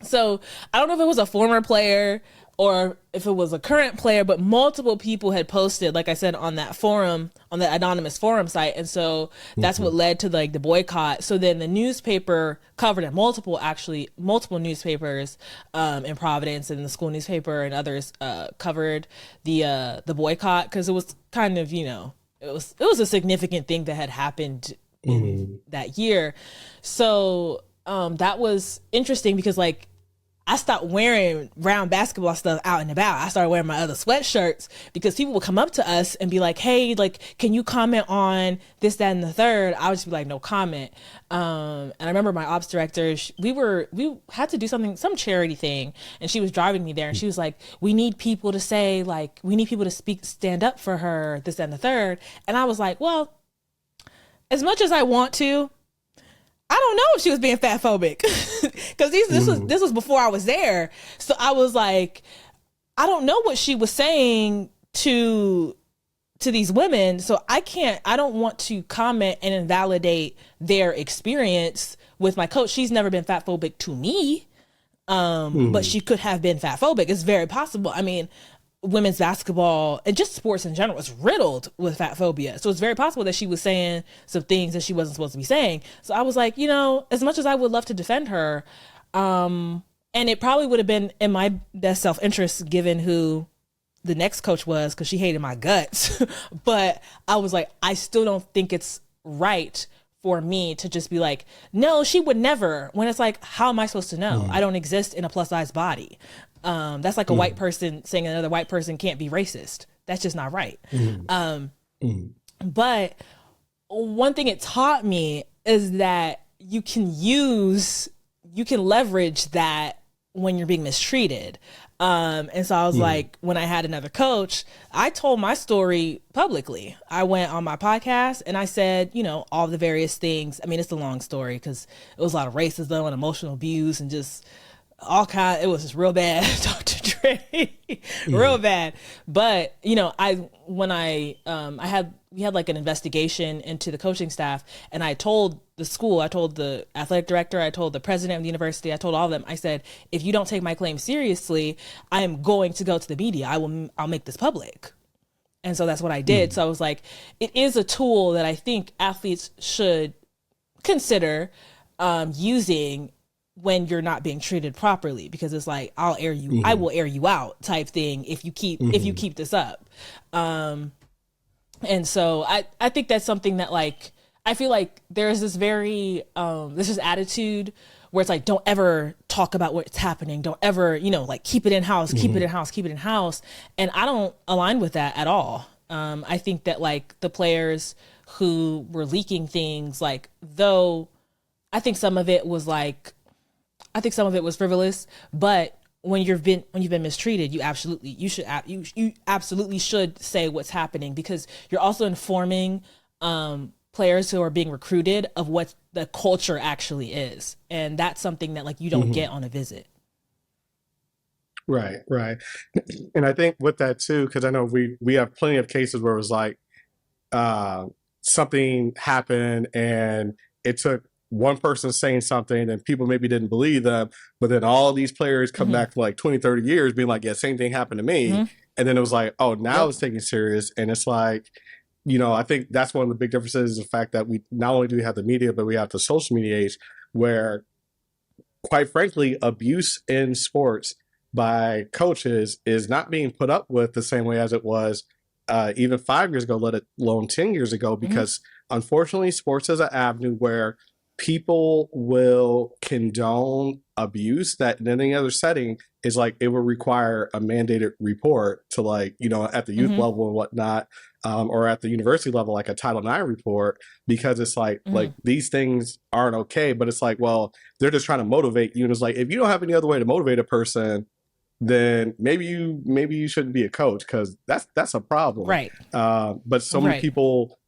So I don't know if it was a former player or if it was a current player, but multiple people had posted, like I said, on that forum, on that anonymous forum site. And so that's what led to like the boycott. So then the newspaper covered it, multiple newspapers in Providence, and the school newspaper and others covered the boycott, because it was kind of, you know, it was a significant thing that had happened in that year. So that was interesting because like I stopped wearing brown basketball stuff out and about. I started wearing my other sweatshirts because people would come up to us and be like, hey, like, can you comment on this, that, and the third? I would just be like, no comment. And I remember my ops director, we had to do some charity thing, and she was driving me there, and she was like, we need people to say, like, we need people to stand up for her, this, that, and the third. And I was like, well, as much as I want to, I don't know if she was being fat phobic because this was before I was there. So I was like, I don't know what she was saying to these women. So I don't want to comment and invalidate their experience with my coach. She's never been fat phobic to me. But she could have been fat phobic. It's very possible. I mean, women's basketball and just sports in general is riddled with fat phobia. So it's very possible that she was saying some things that she wasn't supposed to be saying. So I was like, you know, as much as I would love to defend her, and it probably would have been in my best self-interest given who the next coach was, because she hated my guts. But I was like, I still don't think it's right for me to just be like, no, she would never, when it's like, how am I supposed to know? I don't exist in a plus size body. That's like a white person saying another white person can't be racist. That's just not right. But one thing it taught me is that you can leverage that when you're being mistreated. And so I was like, when I had another coach, I told my story publicly. I went on my podcast and I said, you know, all the various things. I mean, it's a long story because it was a lot of racism and emotional abuse and just it was just real bad, Dr. Dre, real bad. But, you know, we had like an investigation into the coaching staff, and I told the school, I told the athletic director, I told the president of the university, I told all of them, I said, if you don't take my claim seriously, I am going to go to the media. I'll make this public. And so that's what I did. So I was like, it is a tool that I think athletes should consider using when you're not being treated properly, because it's like, I will air you out type thing if you keep this up. And so I think that's something that, like, I feel like there's this very this attitude where it's like, don't ever talk about what's happening, don't ever, you know, like, keep it in house, keep it in house. And I don't align with that at all. I think that, like, the players who were leaking things, like, though I think some of it was frivolous, but when you've been mistreated, you absolutely should say what's happening, because you're also informing players who are being recruited of what the culture actually is, and that's something that, like, you don't get on a visit. Right. And I think with that too, because I know we have plenty of cases where it was like something happened and it took one person saying something and people maybe didn't believe them, but then all these players come back for like 20, 30 years being like, yeah, same thing happened to me. And then it was like, oh, now it's taken serious. And it's like, you know, I think that's one of the big differences is the fact that we not only do we have the media, but we have the social media age where, quite frankly, abuse in sports by coaches is not being put up with the same way as it was even 5 years ago, let alone 10 years ago, because unfortunately, sports is an avenue where people will condone abuse that in any other setting is like it would require a mandated report to, like, you know, at the youth level and whatnot, or at the university level, like a Title IX report, because it's like these things aren't okay. But it's like, well, they're just trying to motivate you, and it's like, if you don't have any other way to motivate a person, then maybe you shouldn't be a coach, because that's a problem. Right. But so many people,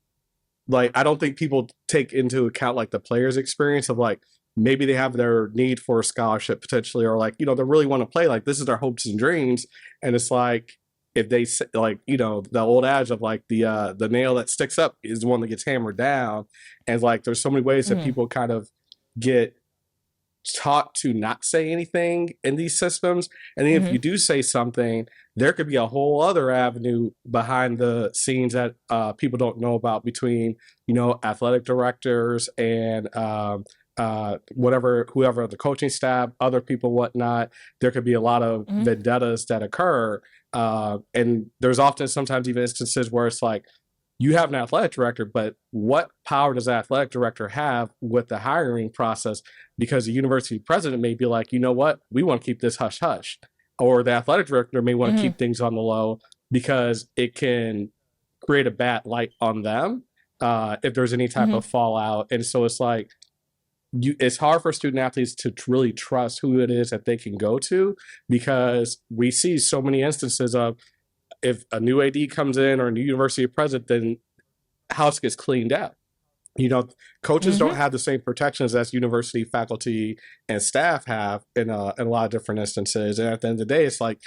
like, I don't think people take into account like the player's experience of like maybe they have their need for a scholarship potentially, or like, you know, they really want to play, like this is their hopes and dreams, and it's like if they like, you know, the old adage of like the nail that sticks up is the one that gets hammered down, and like there's so many ways that people kind of get taught to not say anything in these systems, and then if you do say something, there could be a whole other avenue behind the scenes that people don't know about, between, you know, athletic directors and whoever the coaching staff, other people, whatnot. There could be a lot of vendettas that occur, and there's often sometimes even instances where it's like, you have an athletic director, but what power does the athletic director have with the hiring process? Because the university president may be like, you know what, we want to keep this hush hush. Or the athletic director may want to keep things on the low because it can create a bad light on them if there's any type of fallout. And so it's like, it's hard for student athletes to really trust who it is that they can go to, because we see so many instances of, if a new AD comes in or a new university president, then house gets cleaned out. You know, coaches don't have the same protections as university faculty and staff have in a lot of different instances. And at the end of the day, it's like,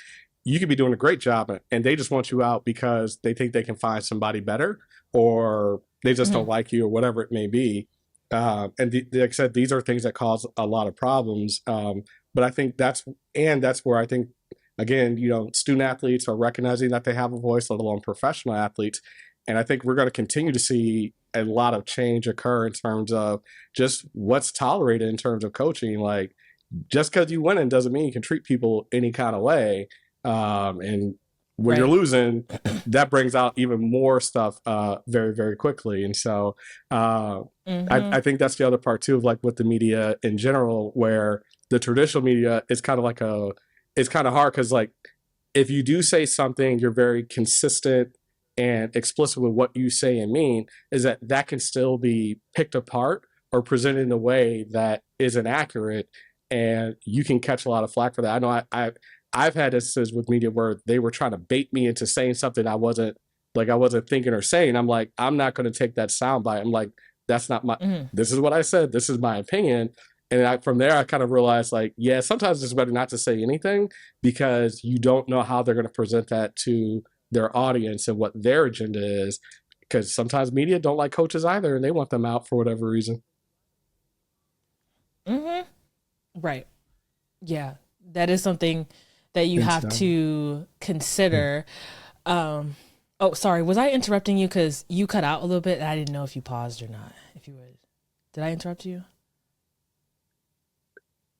you could be doing a great job and they just want you out because they think they can find somebody better, or they just don't like you, or whatever it may be. And like I said, these are things that cause a lot of problems. But I think that's where I think, again, you know, student athletes are recognizing that they have a voice, let alone professional athletes. And I think we're going to continue to see a lot of change occur in terms of just what's tolerated in terms of coaching. Like, just because you win doesn't mean you can treat people any kind of way. And when you're losing, that brings out even more stuff very, very quickly. And so I think that's the other part too, of like with the media in general, where the traditional media is kind of like it's kind of hard, because like if you do say something, you're very consistent and explicit with what you say and mean, is that can still be picked apart or presented in a way that isn't accurate, and you can catch a lot of flack for that. I know I've had instances with media where they were trying to bait me into saying something I wasn't thinking or saying. I'm like, I'm not going to take that soundbite. I'm like, that's not my. This is what I said. This is my opinion. And from there, I kind of realized, like, yeah, sometimes it's better not to say anything, because you don't know how they're going to present that to their audience and what their agenda is. Because sometimes media don't like coaches either, and they want them out for whatever reason. Right. Yeah, that is something that you have to consider. Oh, sorry. Was I interrupting you? Because you cut out a little bit, and I didn't know if you paused or not. If you would, did I interrupt you?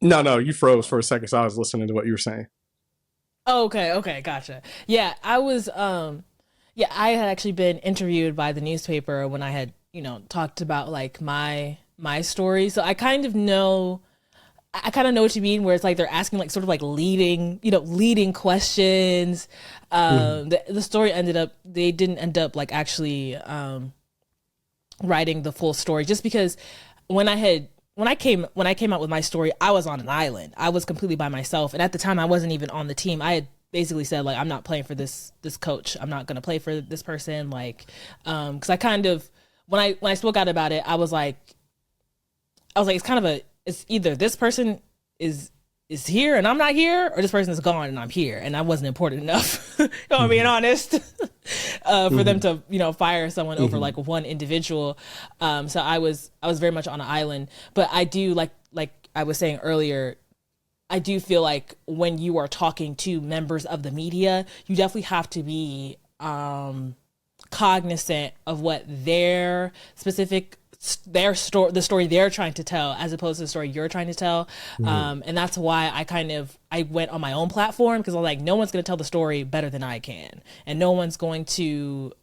No, you froze for a second, so I was listening to what you were saying. Oh, okay, gotcha. Yeah, I was, I had actually been interviewed by the newspaper when I had, you know, talked about like my story. So I kind of know what you mean, where it's like they're asking like sort of like leading questions. The story they didn't end up like actually writing the full story, just because when I came out with my story, I was on an island. I was completely by myself. And at the time I wasn't even on the team. I had basically said, like, I'm not playing for this coach. I'm not going to play for this person. Like, cause I kind of, when I spoke out about it, I was like, it's kind of it's either this person is here and I'm not here, or this person is gone and I'm here and I wasn't important enough. You know, I'm being honest, for them to, you know, fire someone over like one individual. So I was very much on an island, but I do like I was saying earlier, I do feel like when you are talking to members of the media, you definitely have to be cognizant of what their specific the story they're trying to tell, as opposed to the story you're trying to tell. And that's why I went on my own platform, because I'm like, no one's going to tell the story better than I can, and no one's going to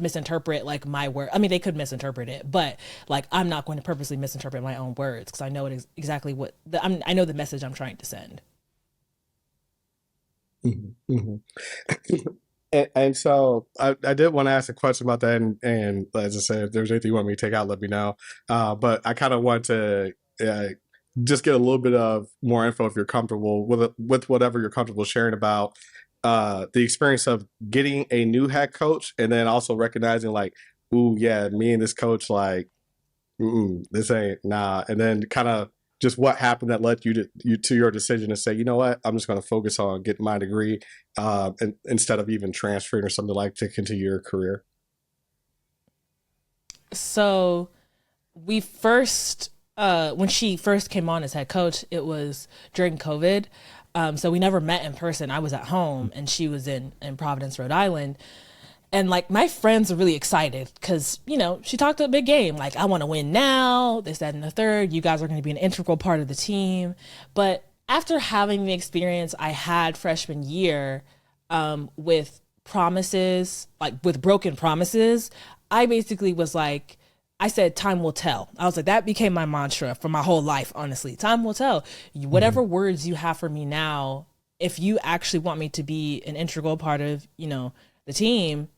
misinterpret like my word. I mean, they could misinterpret it, but like, I'm not going to purposely misinterpret my own words, because I know exactly I know the message I'm trying to send. And so I did want to ask a question about that, and as I said, if there's anything you want me to take out, let me know. But I kind of want to just get a little bit of more info, if you're comfortable with whatever you're comfortable sharing about the experience of getting a new head coach, and then also recognizing like, ooh, yeah, me and this coach, like, this ain't nah, and then kind of just what happened that led you to your decision to say, you know what, I'm just going to focus on getting my degree, and instead of even transferring or something like to continue your career. So we first, when she first came on as head coach, it was during COVID. So we never met in person. I was at home and she was in Providence, Rhode Island. And like, my friends were really excited because, you know, she talked a big game. Like, I want to win now, this, that, and the third. You guys are going to be an integral part of the team. But after having the experience I had freshman year, with promises, like with broken promises, I basically was like, I said, time will tell. I was like, that became my mantra for my whole life, honestly. Time will tell. Whatever words you have for me now, if you actually want me to be an integral part of, you know, the team,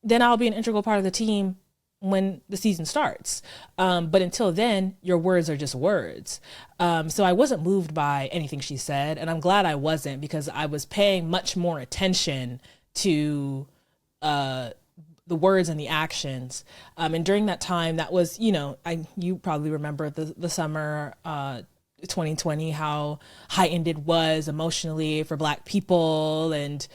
then I'll be an integral part of the team when the season starts. But until then, your words are just words. So I wasn't moved by anything she said, and I'm glad I wasn't, because I was paying much more attention to the words and the actions. And during that time, that was, you know, you probably remember the summer 2020, how heightened it was emotionally for Black people, and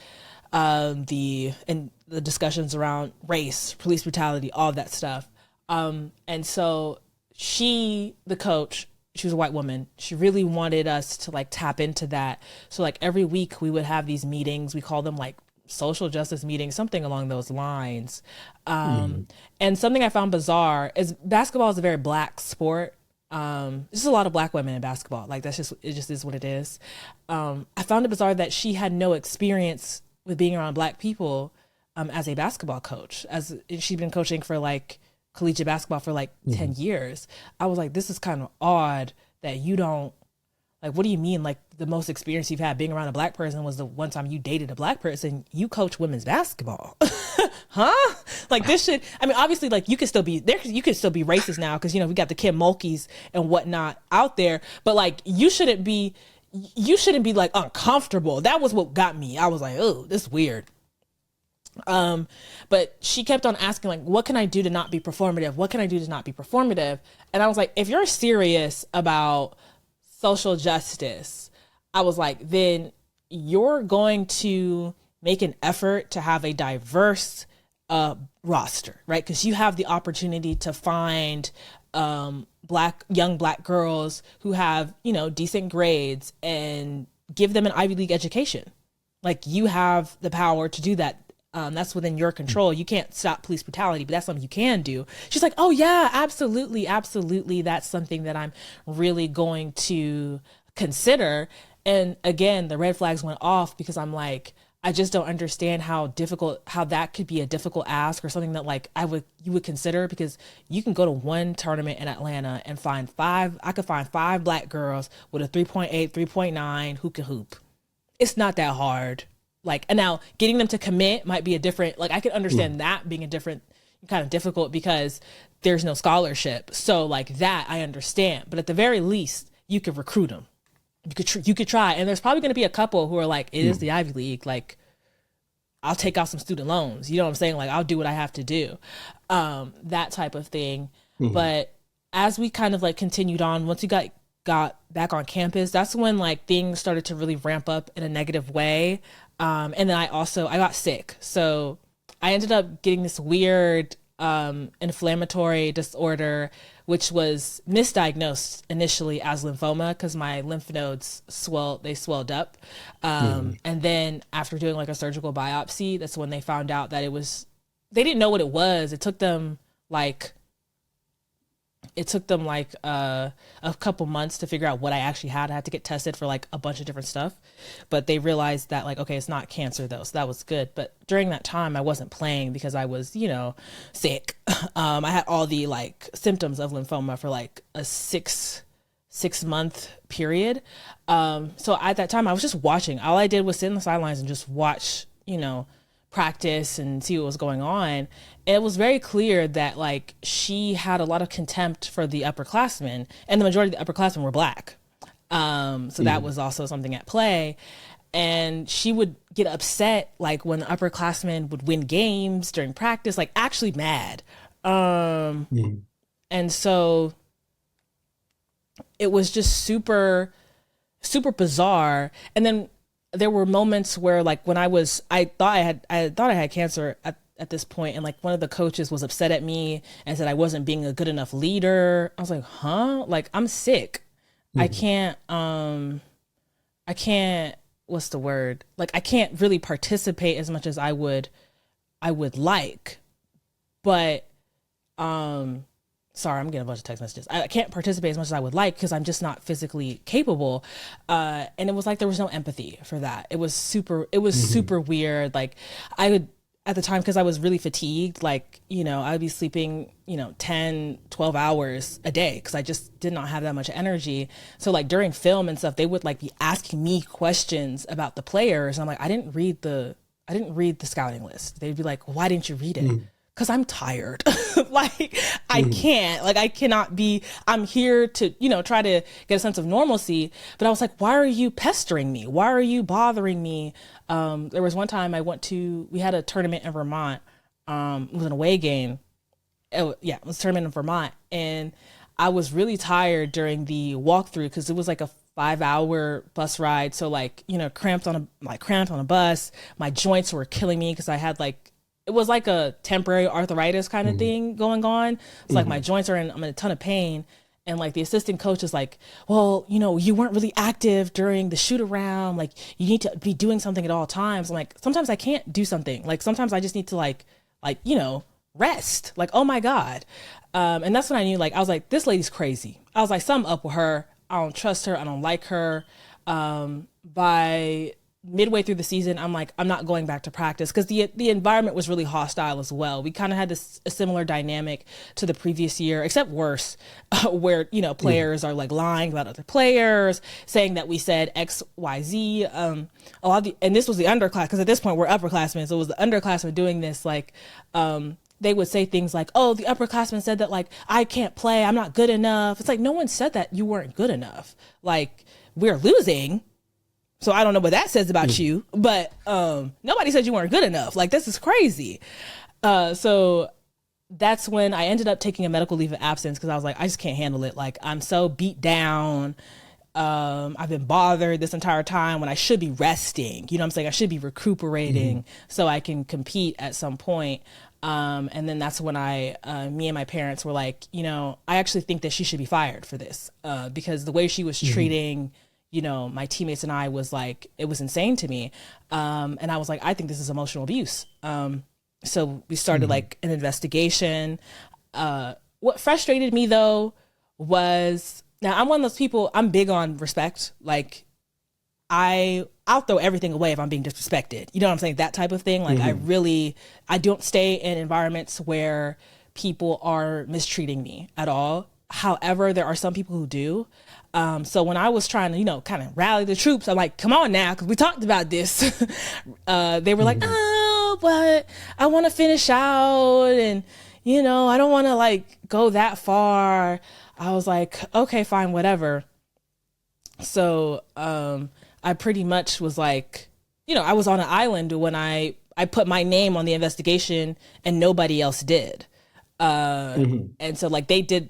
the discussions around race, police brutality, all of that stuff. And so the coach, she was a white woman. She really wanted us to like tap into that. So like every week we would have these meetings. We call them like social justice meetings, something along those lines. And something I found bizarre is basketball is a very Black sport. There's just a lot of Black women in basketball. Like it just is what it is. I found it bizarre that she had no experience with being around Black people as a basketball coach, as she'd been coaching for like collegiate basketball for like 10 years. I was like, this is kind of odd that you don't, like, what do you mean? Like, the most experience you've had being around a Black person was the one time you dated a Black person. You coach women's basketball. Huh? Like, this should, I mean, obviously, like, you could still be there. You could still be racist now, because, you know, we got the Kim Mulkeys and whatnot out there, but like, you shouldn't be like uncomfortable. That was what got me. I was like, oh, this is weird. But she kept on asking, like, what can I do to not be performative? What can I do to not be performative? And I was like, if you're serious about social justice, I was like, then you're going to make an effort to have a diverse roster, right? Because you have the opportunity to find young black girls who have, you know, decent grades, and give them an Ivy League education. Like, you have the power to do that. That's within your control. You can't stop police brutality, but that's something you can do. She's like, oh yeah, absolutely. Absolutely. That's something that I'm really going to consider. And again, the red flags went off, because I'm like, I just don't understand how that could be a difficult ask, or something that like you would consider, because you can go to one tournament in Atlanta and I could find 5 Black girls with a 3.8, 3.9 who can hoop. It's not that hard. Like, and now getting them to commit might be a different, like, I could understand that being a different kind of difficult, because there's no scholarship. So like that I understand, but at the very least you could recruit them. You could try. And there's probably going to be a couple who are like, it is the Ivy League. Like, I'll take out some student loans. You know what I'm saying? Like, I'll do what I have to do. That type of thing. But as we kind of like continued on, once we got back on campus, that's when like things started to really ramp up in a negative way. And then I got sick. So I ended up getting this weird inflammatory disorder, which was misdiagnosed initially as lymphoma, because my lymph nodes swelled up. And then after doing like a surgical biopsy, that's when they found out that they didn't know what it was. It took them like It took them like a couple months to figure out what I actually had. I had to get tested for like a bunch of different stuff, but they realized that like, okay, it's not cancer though, so that was good. But during that time, I wasn't playing because I was, sick. I had all the like symptoms of lymphoma for like a six month period. So at that time, I was just watching. All I did was sit in the sidelines and just watch, practice and see what was going on. It was very clear that like she had a lot of contempt for the upperclassmen, and the majority of the upperclassmen were Black. So that was also something at play. And she would get upset like when the upperclassmen would win games during practice, like actually mad. And so it was just super, super bizarre. And then there were moments where like when I thought I had cancer at this point, and like one of the coaches was upset at me and said I wasn't being a good enough leader. I was like, huh? Like, I'm sick. I can't, what's the word? Like, I can't really participate as much as I would like, but, sorry, I'm getting a bunch of text messages. I can't participate as much as I would like because I'm just not physically capable. And it was like there was no empathy for that. It was super weird. Like I would, at the time, because I was really fatigued, like, I'd be sleeping, 10, 12 hours a day because I just did not have that much energy. So like during film and stuff, they would like be asking me questions about the players. And I'm like, I didn't read the scouting list. They'd be like, why didn't you read it? Because I'm tired. Like, I can't. Like, I cannot be. I'm here to, try to get a sense of normalcy. But I was like, why are you pestering me? Why are you bothering me? There was one time we had a tournament in Vermont. It was an away game. It was a tournament in Vermont. And I was really tired during the walkthrough because it was like a 5-hour bus ride. So, like, cramped on a bus. My joints were killing me because I had like, it was like a temporary arthritis kind of thing going on. It's like my joints I'm in a ton of pain. And like the assistant coach is like, well, you weren't really active during the shoot around. Like you need to be doing something at all times. I'm like, sometimes I can't do something. Like sometimes I just need to like, rest. Like, oh my God. And that's when I knew, like, I was like, this lady's crazy. I was like, something up with her. I don't trust her. I don't like her. By midway through the season, I'm like, I'm not going back to practice because the environment was really hostile as well. We kind of had a similar dynamic to the previous year, except worse, where, players are like lying about other players, saying that we said X, Y, Z. A lot of and this was the underclass, because at this point we're upperclassmen. So it was the underclassmen doing this, like, they would say things like, oh, the upperclassmen said that, like, I can't play, I'm not good enough. It's like, no one said that you weren't good enough. Like, we're losing. So I don't know what that says about you, but nobody said you weren't good enough. Like, this is crazy. So that's when I ended up taking a medical leave of absence because I was like, I just can't handle it. Like, I'm so beat down. I've been bothered this entire time when I should be resting. You know what I'm saying? I should be recuperating so I can compete at some point. And then that's when me and my parents were like, I actually think that she should be fired for this because the way she was treating my teammates and I was like, it was insane to me. And I was like, I think this is emotional abuse. So we started like an investigation. What frustrated me though was, now I'm one of those people, I'm big on respect. Like I'll throw everything away if I'm being disrespected. You know what I'm saying? That type of thing. Like I don't stay in environments where people are mistreating me at all. However, there are some people who do. So when I was trying to, kind of rally the troops, I'm like, come on now, because we talked about this. They were like, oh, but I want to finish out. And, I don't want to like go that far. I was like, okay, fine, whatever. So I pretty much was like, I was on an island when I put my name on the investigation and nobody else did. And so like they did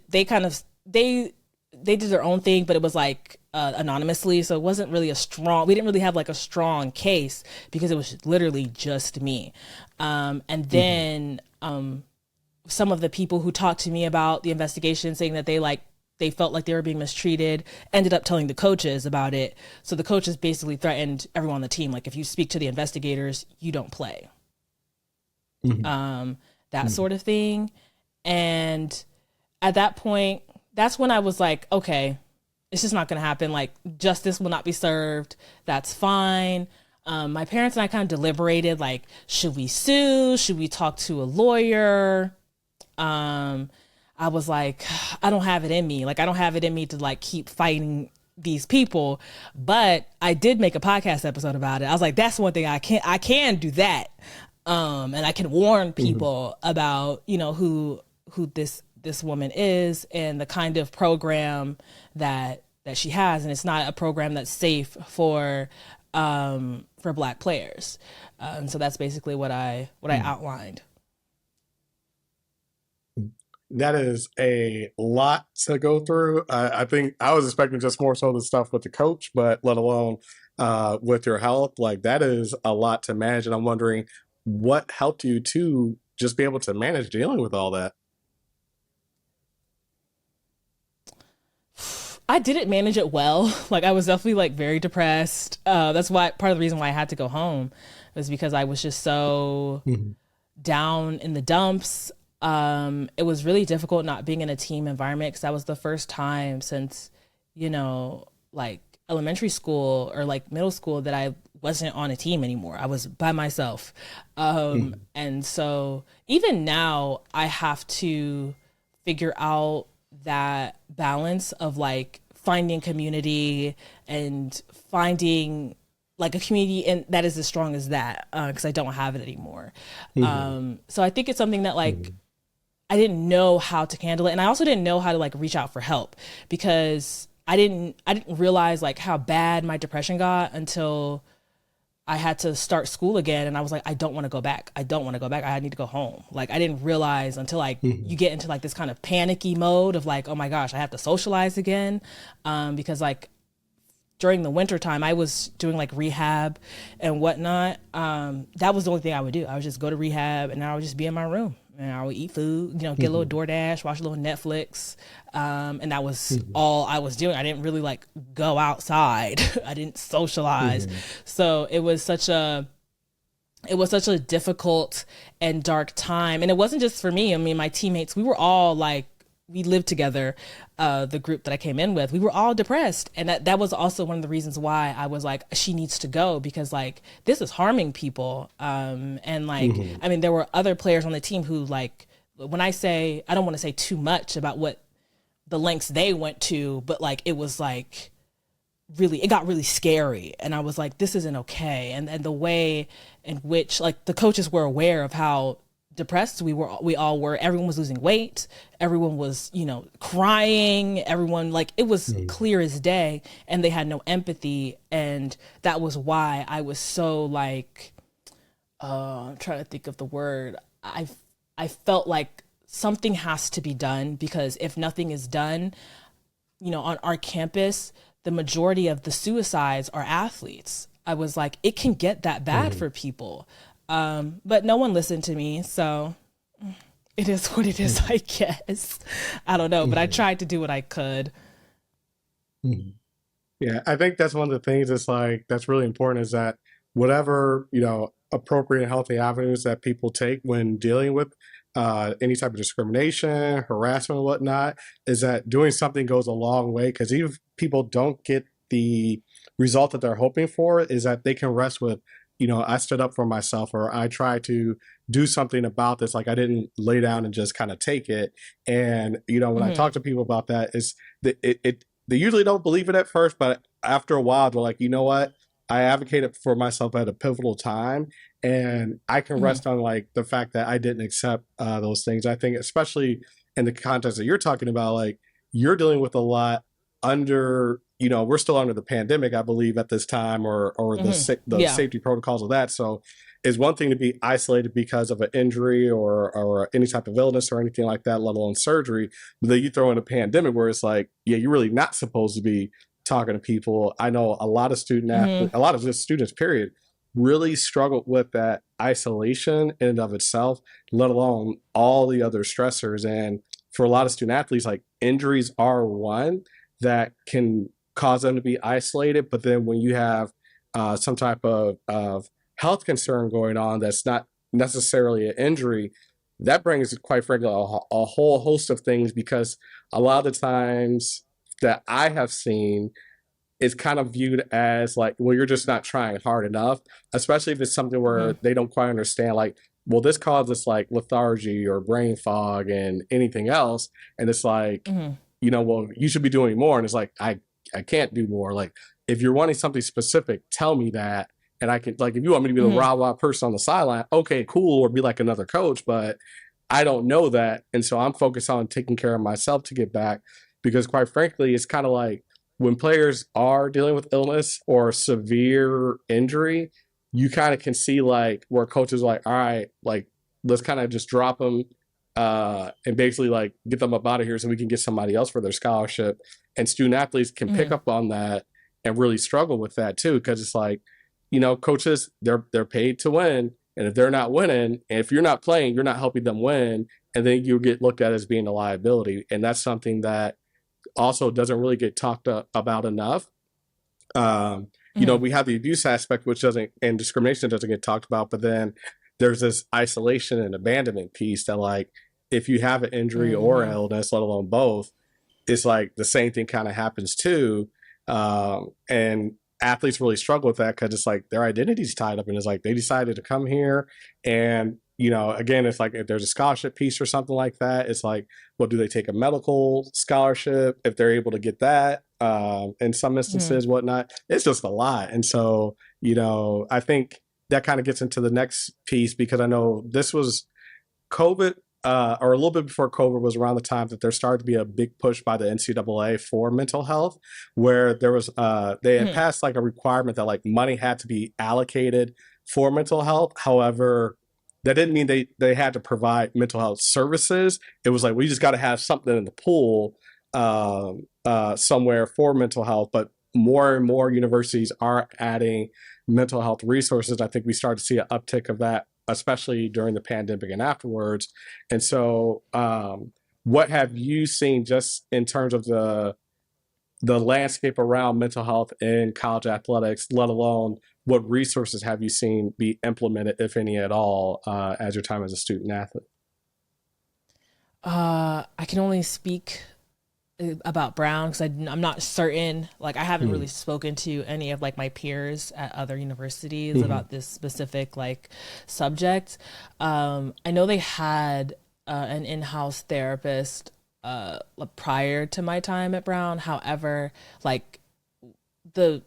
their own thing, but it was like anonymously. So it wasn't really we didn't really have like a strong case because it was literally just me. And then some of the people who talked to me about the investigation saying that they felt like they were being mistreated ended up telling the coaches about it. So the coaches basically threatened everyone on the team. Like, if you speak to the investigators, you don't play. That sort of thing. And at that point, that's when I was like, okay, it's just not going to happen. Like, justice will not be served. That's fine. My parents and I kind of deliberated, like, should we sue? Should we talk to a lawyer? Um, I was like, I don't have it in me. Like, I don't have it in me to like keep fighting these people. But I did make a podcast episode about it. I was like, that's one thing I can do that. And I can warn Mhm. people about, who this woman is and the kind of program that she has, and it's not a program that's safe for Black players. So that's basically what I Mhm. outlined. That is a lot to go through. I think I was expecting just more so the stuff with the coach, but let alone with your health. Like that is a lot to manage. And I'm wondering what helped you to just be able to manage dealing with all that. I didn't manage it well. Like I was definitely like very depressed. That's why part of the reason why I had to go home was because I was just so Mhm. down in the dumps. It was really difficult not being in a team environment because that was the first time since, like elementary school or like middle school that I wasn't on a team anymore. I was by myself. Mhm. And so even now, I have to figure out that balance of like finding community and finding like a community and that is as strong as that because I don't have it anymore. Mhm. So I think it's something that like Mhm. I didn't know how to handle it, and I also didn't know how to like reach out for help because I didn't realize like how bad my depression got until I had to start school again, and I was like, I don't want to go back. I don't want to go back. I need to go home. Like I didn't realize until like you Mhm. get into like this kind of panicky mode of like, oh my gosh, I have to socialize again, because like during the winter time I was doing like rehab and whatnot. That was the only thing I would do. I would just go to rehab and I would just be in my room and I would eat food, get a little Mhm. DoorDash, watch a little Netflix. And that was Mhm. all I was doing. I didn't really like go outside. I didn't socialize. Mhm. So it was such a difficult and dark time. And it wasn't just for me. I mean, my teammates, we were all like, we lived together, the group that I came in with, we were all depressed. And that was also one of the reasons why I was like, she needs to go because like, this is harming people. And like, Mhm. I mean, there were other players on the team who like, when I say, I don't want to say too much about what the lengths they went to, but like, it was like, it got really scary and I was like this isn't okay, and the way in which like the coaches were aware of how depressed we all were. Everyone was losing weight, everyone was crying, everyone, like it was Mhm. clear as day, and they had no empathy, and that was why I was so like I'm trying to think of the word. I felt like something has to be done because if nothing is done, on our campus, the majority of the suicides are athletes. I was like, it can get that bad Mhm. for people. But no one listened to me. So it is what it is, I Mhm. guess. I don't know, but I Mhm. tried to do what I could. Mhm. Yeah, I think that's one of the things that's like that's really important is that whatever, appropriate and healthy avenues that people take when dealing with any type of discrimination, harassment, and whatnot, is that doing something goes a long way. Because even if people don't get the result that they're hoping for, is that they can rest with, I stood up for myself or I tried to do something about this. Like I didn't lay down and just kind of take it. And, when I Hmm. talk to people about that, is that it they usually don't believe it at first, but after a while, they're like, you know what? I advocated for myself at a pivotal time, and I can Hmm. rest on like the fact that I didn't accept those things. I think, especially in the context that you're talking about, like you're dealing with a lot under. We're still under the pandemic, I believe, at this time, or the Hmm. the Yeah. safety protocols of that. So, it's one thing to be isolated because of an injury or any type of illness or anything like that, let alone surgery. But then you throw in a pandemic where it's like, yeah, you're really not supposed to be talking to people. I know a lot of Hmm. a lot of just students, period, really struggle with that isolation in and of itself, let alone all the other stressors. And for a lot of student athletes, like injuries are one that can cause them to be isolated. But then when you have some type of health concern going on that's not necessarily an injury, that brings, quite frankly, a whole host of things because a lot of the times that I have seen, is kind of viewed as like, well, you're just not trying hard enough, especially if it's something where Mm-hmm. they don't quite understand, like, well, this causes like lethargy or brain fog and anything else. And it's like, Mm-hmm. well, you should be doing more. And it's like, I can't do more. Like, if you're wanting something specific, tell me that. And I can, like, if you want me to be the Mm-hmm. rah rah person on the sideline, okay, cool, or be like another coach, but I don't know that. And so I'm focused on taking care of myself to get back because, quite frankly, it's kind of like when players are dealing with illness or severe injury, you kind of can see like where coaches are like, all right, like, let's kind of just drop them and basically like get them up out of here so we can get somebody else for their scholarship. And student athletes can pick Mm-hmm. up on that and really struggle with that too, because it's like, coaches, they're paid to win. And if they're not winning, and if you're not playing, you're not helping them win. And then you get looked at as being a liability. And that's something that also doesn't really get talked about enough. Mm-hmm. We have the abuse aspect, which doesn't, and discrimination doesn't get talked about, but then there's this isolation and abandonment piece that, like, if you have an injury or an Mm-hmm. illness, let alone both, it's like the same thing kind of happens too. And athletes really struggle with that because it's like their identity's tied up, and it's like they decided to come here. And, again, it's like if there's a scholarship piece or something like that, it's like, well, do they take a medical scholarship if they're able to get that? In some Mm-hmm. instances, whatnot. It's just a lot. And so, I think that kind of gets into the next piece because I know this was COVID, or a little bit before COVID was around the time that there started to be a big push by the NCAA for mental health, where there was they had Mm-hmm. passed like a requirement that like money had to be allocated for mental health. However, that didn't mean they had to provide mental health services. It was like we just got to have something in the pool somewhere for mental health. But more and more universities are adding mental health resources. I think we started to see an uptick of that, especially during the pandemic and afterwards. And so, what have you seen just in terms of the landscape around mental health in college athletics, let alone what resources have you seen be implemented, if any at all, as your time as a student athlete? I can only speak about Brown because I'm not certain. Like, I haven't Mm-hmm. really spoken to any of like my peers at other universities Mm-hmm. about this specific like subject. I know they had an in-house therapist prior to my time at Brown. However, like the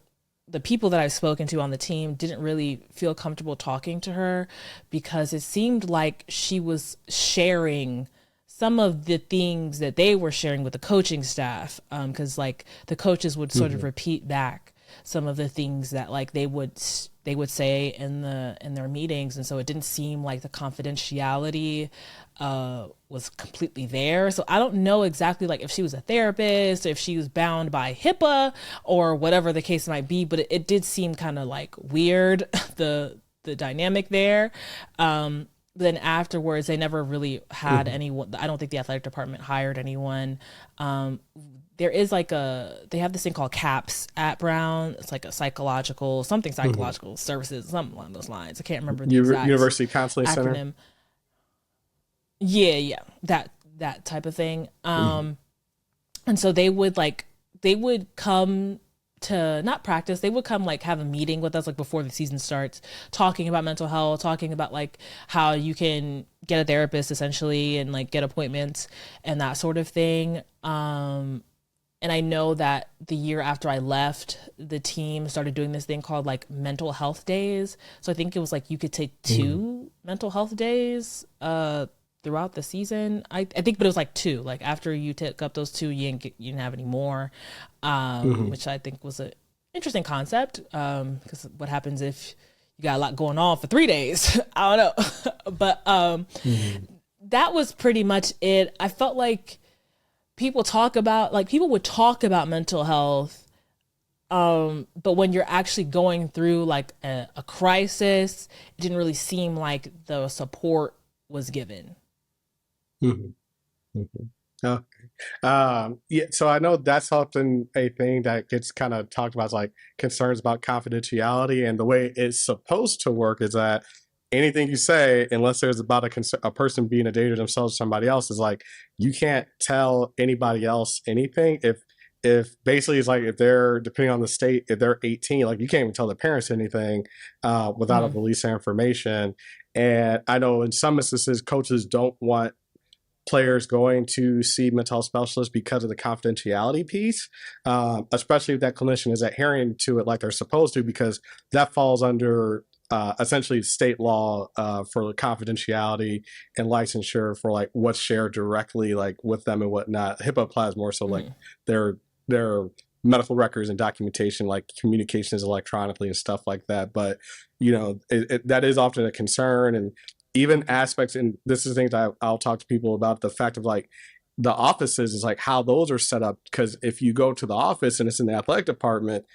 the people that I've spoken to on the team didn't really feel comfortable talking to her because it seemed like she was sharing some of the things that they were sharing with the coaching staff, because like the coaches would sort of Mm-hmm. repeat back some of the things that like they would say in their meetings, and so it didn't seem like the confidentiality was completely there. So I don't know exactly like if she was a therapist, or if she was bound by HIPAA or whatever the case might be, but it did seem kind of like weird the dynamic there. Then afterwards, they never really had Mm-hmm. anyone. I don't think the athletic department hired anyone. Um, there is like they have this thing called CAPS at Brown. It's like a Mm-hmm. psychological services, something along those lines. I can't remember the exact University Counseling Center. acronym. Yeah, yeah, that type of thing. Mm-hmm. And so they would come to not practice, they would come like have a meeting with us like before the season starts, talking about mental health, talking about like how you can get a therapist essentially and like get appointments and that sort of thing. And I know that the year after I left, the team started doing this thing called like mental health days. So I think it was like you could take Mm-hmm. two mental health days throughout the season. I think, but it was like two. Like after you took up those two, you didn't have any more, Mm-hmm. which I think was an interesting concept. Because what happens if you got a lot going on for 3 days? I don't know, but Mm-hmm. that was pretty much it. I felt like people would talk about mental health, but when you're actually going through like a crisis, it didn't really seem like the support was given. Mm-hmm. Mm-hmm. Okay. Yeah, so I know that's often a thing that gets kind of talked about, is like concerns about confidentiality, and the way it's supposed to work is that anything you say, unless there's about a person being a danger to themselves or somebody else, is like you can't tell anybody else anything. If basically it's like if they're depending on the state, if they're 18, like you can't even tell the parents anything without a Mm-hmm. release of information. And I know in some instances, coaches don't want players going to see mental health specialists because of the confidentiality piece, especially if that clinician is adhering to it like they're supposed to, because that falls under essentially state law for confidentiality and licensure for like what's shared directly like with them and whatnot. HIPAA applies more so like Mm-hmm. their medical records and documentation, like communications electronically and stuff like that. But that is often a concern, and even aspects, and this is things I'll talk to people about, the fact of like the offices is like how those are set up. Because if you go to the office and it's in the athletic department,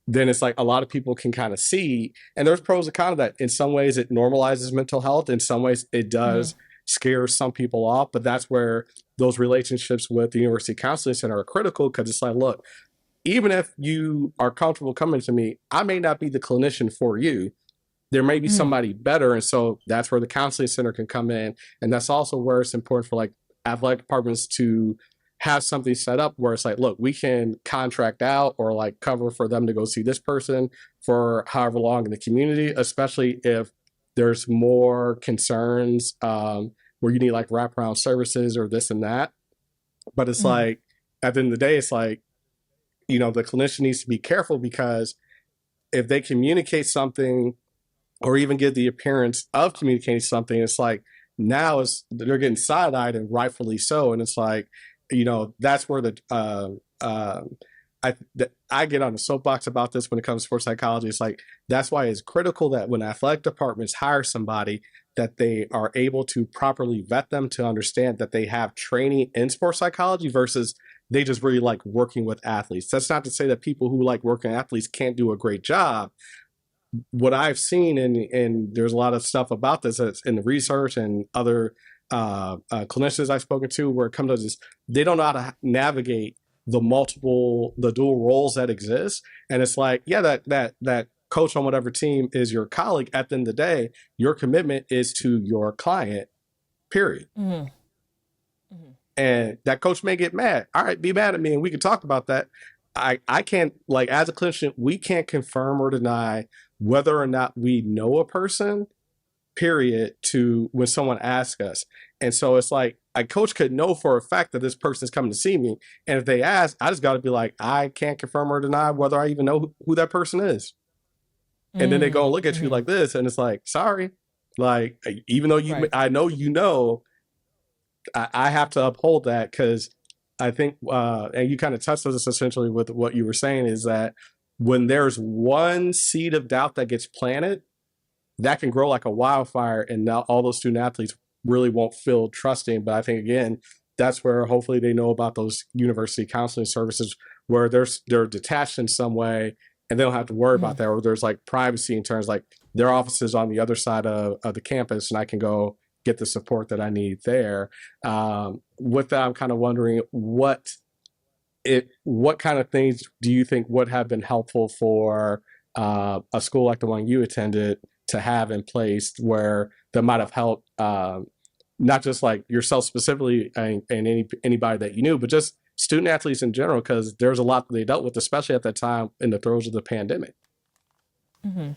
then it's like a lot of people can kind of see, and there's pros and cons of that. In some ways, it normalizes mental health. In some ways, it Mm-hmm. does scare some people off. But that's where those relationships with the University Counseling Center are critical, because it's like, look, even if you are comfortable coming to me, I may not be the clinician for you. There may be Mm-hmm. somebody better. And so that's where the counseling center can come in. And that's also where it's important for like athletic departments to have something set up where it's like, look, we can contract out or like cover for them to go see this person for however long in the community, especially if there's more concerns where you need like wraparound services or this and that. But it's Mm-hmm. like, at the end of the day, it's like, the clinician needs to be careful, because if they communicate something or even give the appearance of communicating something, it's like now they're getting side-eyed, and rightfully so. And it's like, that's where I get on the soapbox about this when it comes to sports psychology. It's like, that's why it's critical that when athletic departments hire somebody, that they are able to properly vet them to understand that they have training in sports psychology versus they just really like working with athletes. That's not to say that people who like working with athletes can't do a great job. What I've seen, and there's a lot of stuff about this that's in the research and other clinicians I've spoken to, where it comes to this, they don't know how to navigate the dual roles that exist. And it's like, yeah, that coach on whatever team is your colleague. At the end of the day, your commitment is to your client, period. Mm-hmm. Mm-hmm. And that coach may get mad. All right, be mad at me and we can talk about that. I can't, like, as a clinician, we can't confirm or deny whether or not we know a person, period, to when someone asks us. And so it's like a coach could know for a fact that this person is coming to see me. And if they ask, I just got to be like, I can't confirm or deny whether I even know who that person is. And then they go and look at you Mm-hmm. like this, and it's like, sorry, like, even though Right. I know, I have to uphold that, because I think, and you kind of touched on this essentially with what you were saying, is that when there's one seed of doubt that gets planted, that can grow like a wildfire, and now all those student athletes really won't feel trusting. But I think, again, that's where hopefully they know about those university counseling services, where they're detached in some way, and they don't have to worry Mm-hmm. about that. Or there's like privacy in terms like their office is on the other side of the campus, and I can go get the support that I need there. With that, I'm kind of wondering what kind of things do you think would have been helpful for a school like the one you attended to have in place, where that might have helped not just like yourself specifically and anybody that you knew, but just student athletes in general, because there's a lot that they dealt with, especially at that time in the throes of the pandemic. Mm-hmm.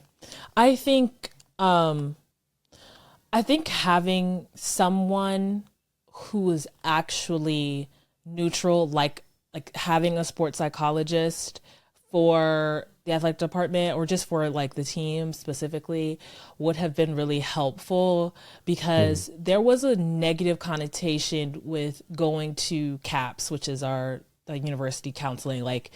I think um I think having someone who is actually neutral, like having a sports psychologist for the athletic department or just for like the team specifically would have been really helpful, Mm-hmm. because there was a negative connotation with going to CAPS, which is our like university counseling. Like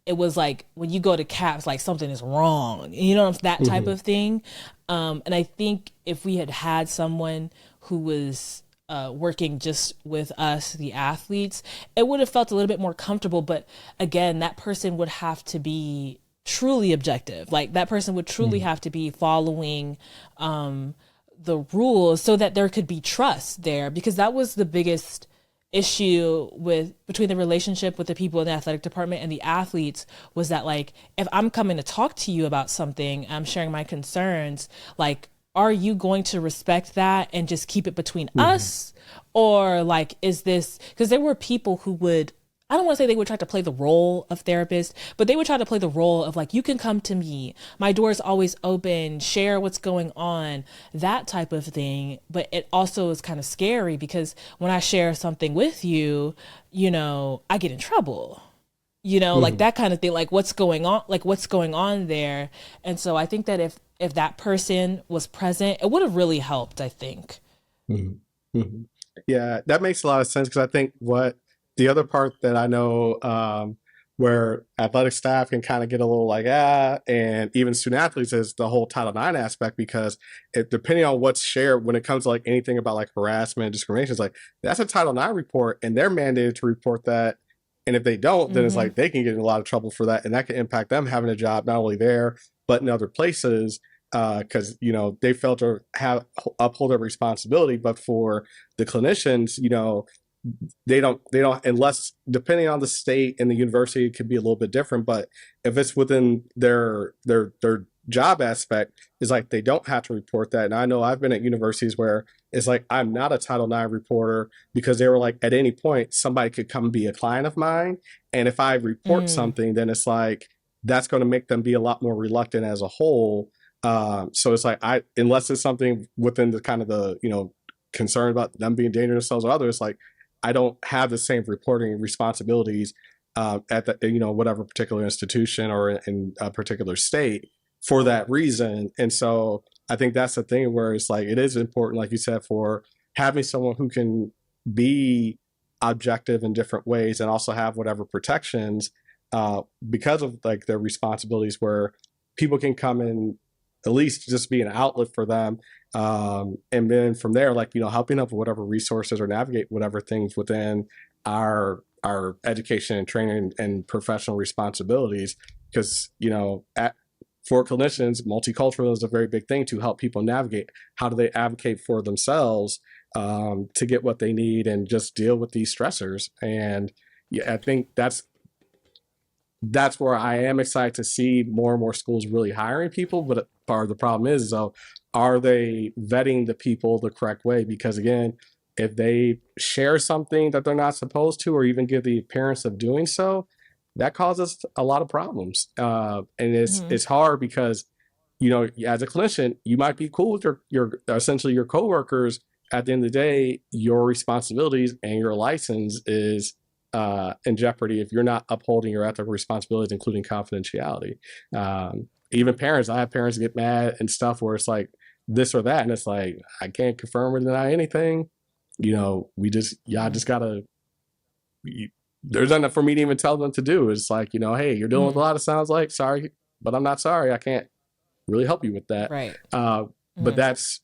it was like when you go to CAPS, like something is wrong, that type Mm-hmm. of thing. And I think if we had had someone who was working just with us, the athletes, it would have felt a little bit more comfortable. But again, that person would have to be truly objective. Like that person would truly have to be following the rules so that there could be trust there, because that was the biggest issue with between the relationship with the people in the athletic department and the athletes, was that like if I'm coming to talk to you about something, I'm sharing my concerns, like are you going to respect that and just keep it between Mhm. us? Or like, is this, because there were people who would, I don't want to say they would try to play the role of therapist, but they would try to play the role of like, you can come to me. My door is always open. Share what's going on, that type of thing. But it also is kind of scary because when I share something with you, I get in trouble, like Mhm. that kind of thing, like what's going on there. And so I think that if that person was present, it would have really helped, I think. Mhm. Mhm. Yeah, that makes a lot of sense because I think what the other part that I know where athletic staff can kind of get a little like and even student athletes is the whole Title IX aspect because depending on what's shared when it comes to like anything about like harassment, discrimination, it's like that's a Title IX report and they're mandated to report that. And if they don't, then it's Mm-hmm. like they can get in a lot of trouble for that, and that can impact them having a job not only there but in other places because they failed to have uphold their responsibility. But for the clinicians, they don't unless depending on the state and the university, it could be a little bit different. But if it's within their job aspect, is like they don't have to report that. And I know I've been at universities where it's like I'm not a Title IX reporter because they were like at any point somebody could come be a client of mine, and if I report Mm. something, then it's like that's going to make them be a lot more reluctant as a whole. So it's like unless it's something within the kind of the concern about them being dangerous to themselves or others, like I don't have the same reporting responsibilities at the whatever particular institution or in a particular state for that reason. And so I think that's the thing where it's like it is important, like you said, for having someone who can be objective in different ways and also have whatever protections because of like their responsibilities where people can come in at least just be an outlet for them. And then from there, like, helping up with whatever resources or navigate whatever things within our education and training and professional responsibilities. Because, for clinicians, multiculturalism is a very big thing to help people navigate. How do they advocate for themselves to get what they need and just deal with these stressors? And yeah, I think that's where I am excited to see more and more schools really hiring people. But part of the problem is, though, are they vetting the people the correct way? Because again, if they share something that they're not supposed to, or even give the appearance of doing so, that causes a lot of problems. And Mm-hmm. it's hard because as a clinician, you might be cool with your essentially your coworkers. At the end of the day, your responsibilities and your license is in jeopardy if you're not upholding your ethical responsibilities, including confidentiality. Even parents, I have parents get mad and stuff where it's like this or that, and it's like I can't confirm or deny anything. Y'all Mm-hmm. just gotta. There's nothing for me to even tell them to do. It's like hey, you're dealing with a Mm. lot of sounds like sorry, but I'm not sorry. I can't really help you with that. Right. But Mm. that's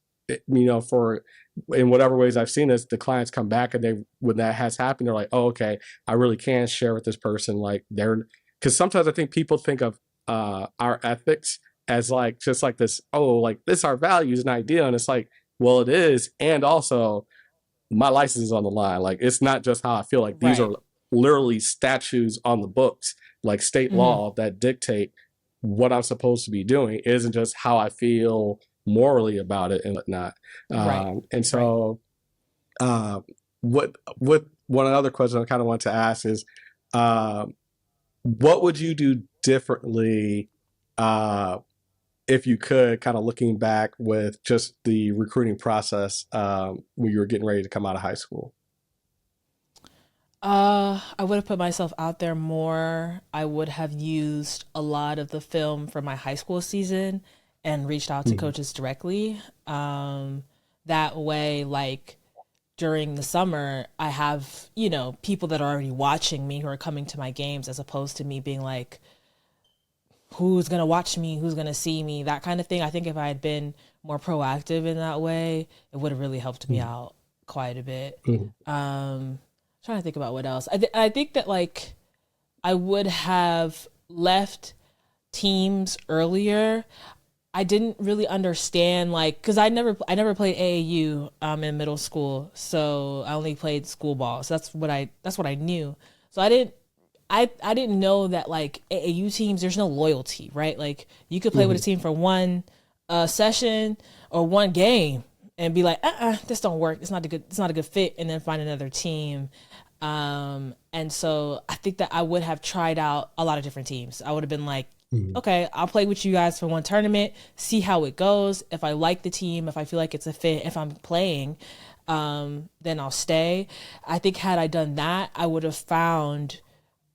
for in whatever ways I've seen this, the clients come back and they when that has happened, they're like, oh, okay, I really can share with this person. Like they're because sometimes I think people think of our ethics as like just like this, oh, like this our values and idea. And it's like, well, it is. And also my license is on the line. Like it's not just how I feel. Like these are Right. literally statutes on the books, like state Mm-hmm. law that dictate what I'm supposed to be doing. It isn't just how I feel morally about it and whatnot. Right. And Right. so, uh, what one other question I kind of want to ask is, uh, what would you do differently uh, if you could, kind of looking back with just the recruiting process when you were getting ready to come out of high school? I would have put myself out there more. I would have used a lot of the film from my high school season and reached out to Mhm. coaches directly. That way, like during the summer, I have, people that are already watching me who are coming to my games as opposed to me being like, who's going to watch me, who's going to see me, that kind of thing. I think if I had been more proactive in that way, it would have really helped me Mhm. out quite a bit. Mhm. Trying to think about what else. I think that like I would have left teams earlier. I didn't really understand like because I never played AAU in middle school, so I only played school ball. So that's what I knew. So I didn't know that like AAU teams there's no loyalty, right? Like you could play with a Mhm. team for one, a session or one game and be like, this don't work. It's not a good fit, and then find another team. And so I think that I would have tried out a lot of different teams. I would have been like, Mhm. okay, I'll play with you guys for one tournament, see how it goes. If I like the team, if I feel like it's a fit, if I'm playing, then I'll stay. I think had I done that, I would have found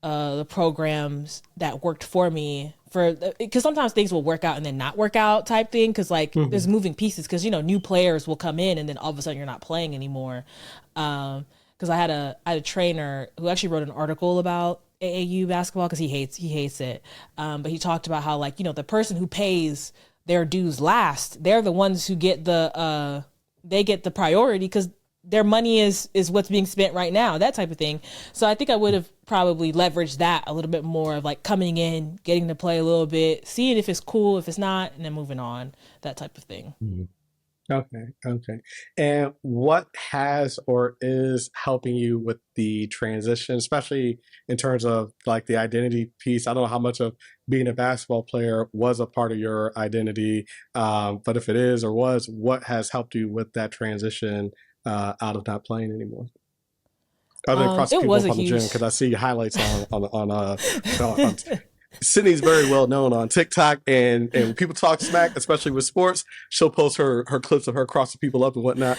the programs that worked for me, for because sometimes things will work out and then not work out type thing, because like there's Mhm. moving pieces, because new players will come in and then all of a sudden you're not playing anymore. Because I had a trainer who actually wrote an article about AAU basketball, because he hates it, but he talked about how, like, the person who pays their dues last, they're the ones who get they get the priority, because their money is what's being spent right now, that type of thing. So I think I would have probably leveraged that a little bit more, of like coming in, getting to play a little bit, seeing if it's cool, if it's not, and then moving on, that type of thing. Mhm. Okay, okay. And what has or is helping you with the transition, especially in terms of like the identity piece? I don't know how much of being a basketball player was a part of your identity, but if it is or was, what has helped you with that transition out of not playing anymore? Other than crossing It people was up a on the gym, huge because I see highlights on Sydney's very well known on TikTok, and when people talk smack, especially with sports, she'll post her clips of her crossing people up and whatnot.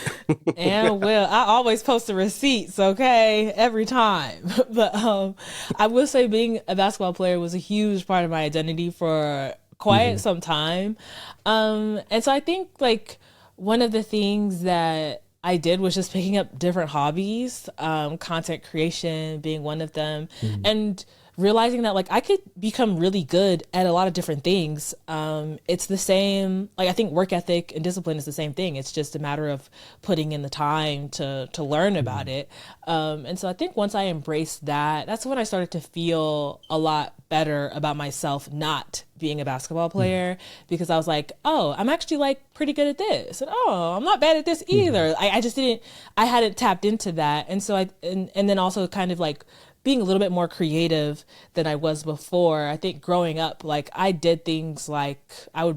And well, I always post the receipts, okay, every time. But I will say being a basketball player was a huge part of my identity for quite Mhm. some time. And so I think like one of the things that I did was just picking up different hobbies, content creation being one of them, Mhm. and realizing that like I could become really good at a lot of different things. It's the same, like I think work ethic and discipline is the same thing. It's just a matter of putting in the time to learn about Mhm. it. And so I think once I embraced that, that's when I started to feel a lot better about myself not being a basketball Mhm. player, because I was like, oh, I'm actually like pretty good at this, and oh, I'm not bad at this Mhm. either. I just didn't, I hadn't tapped into that. And so and then also kind of like being a little bit more creative than I was before. I think growing up, like I did things like I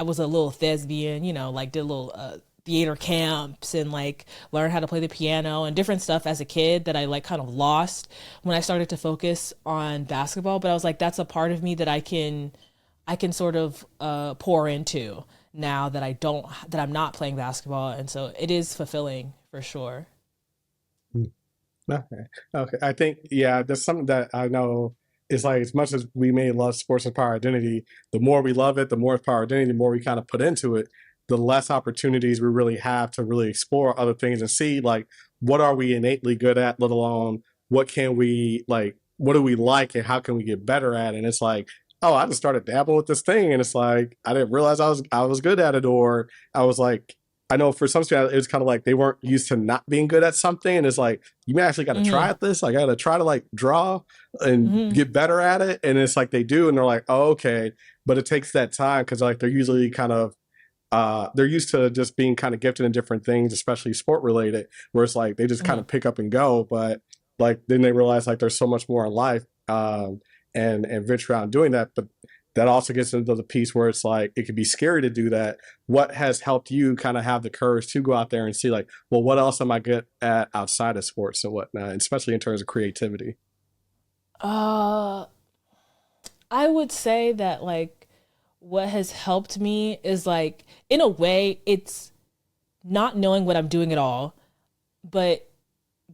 was a little thespian, like did little theater camps and like learn how to play the piano and different stuff as a kid that I like kind of lost when I started to focus on basketball. But I was like, that's a part of me that I can sort of pour into now that I'm not playing basketball, and so it is fulfilling for sure. Mhm. Okay. Okay. I think, yeah, that's something that I know is like, as much as we may love sports as part of our identity, the more we love it, the more it's part of our identity, the more we kind of put into it, the less opportunities we really have to really explore other things and see like what are we innately good at, let alone what can we like, what do we like and how can we get better at it? And it's like, oh, I just started dabbling with this thing and it's like I didn't realize I was good at it, or I was like, I know for some students it was kind of like they weren't used to not being good at something, and it's like you actually got to try Hmm. at this. I got to try to like draw and Hmm. get better at it, and it's like they do, and they're like, oh, okay, but it takes that time because like they're usually kind of they're used to just being kind of gifted in different things, especially sport related, where it's like they just kind Hmm. of pick up and go, but like then they realize like there's so much more in life, and venture out and doing that, but that also gets into the piece where it's like it can be scary to do that. What has helped you kind of have the courage to go out there and see like, well, what else am I good at outside of sports and whatnot, and especially in terms of creativity? Uh, I would say that like what has helped me is like in a way it's not knowing what I'm doing at all, but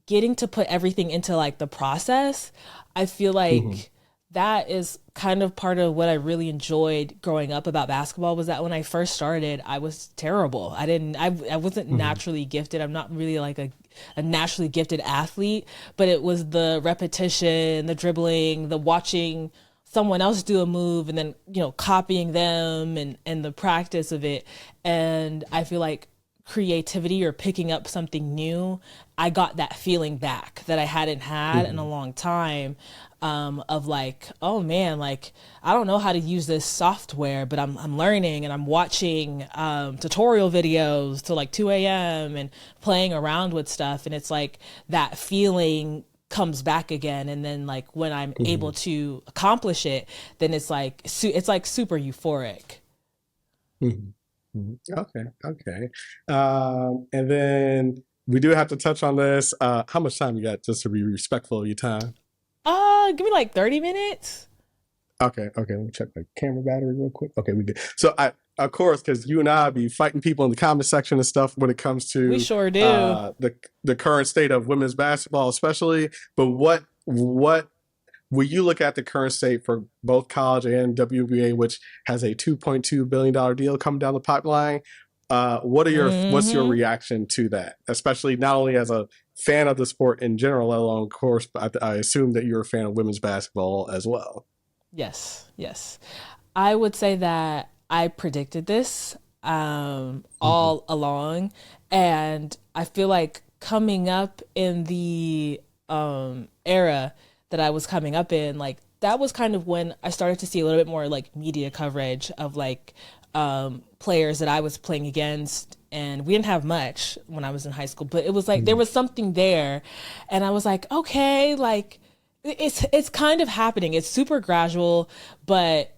getting to put everything into like the process. I feel Mm-hmm. like that is kind of part of what I really enjoyed growing up about basketball, was that when I first started, I was terrible. I wasn't Mm-hmm. naturally gifted. I'm not really like a naturally gifted athlete, but it was the repetition, the dribbling, the watching someone else do a move and then, copying them, and the practice of it. And I feel like creativity or picking up something new, I got that feeling back that I hadn't had in a Mm-hmm. long time, of like, oh man, like I don't know how to use this software, but I'm learning and I'm watching tutorial videos till like 2 a.m. and playing around with stuff. And it's like that feeling comes back again, and then like when I'm Mm-hmm. able to accomplish it, then it's like it's like super euphoric. Mhm. Mhm. Okay, okay. And then we do have to touch on this. How much time you got just to be respectful of your time? Give me like 30 minutes. Okay, okay. Let me check my camera battery real quick. Okay, we good. So of course, because you and I be fighting people in the comment section and stuff when it comes We to sure do. the current state of women's basketball, especially. But what when you look at the current state for both college and WNBA, which has a $2.2 billion deal coming down the pipeline, what's your Mm-hmm. reaction to that? Especially not only as a fan of the sport in general, let alone, of course, but I assume that you're a fan of women's basketball as well. Yes, yes. I would say that I predicted this Mm-hmm. all along. And I feel like coming up in the era that I was coming up in, like that was kind of when I started to see a little bit more like media coverage of like players that I was playing against. And we didn't have much when I was in high school, but it was like there was something there. And I was like, okay, like it's kind of happening. It's super gradual, but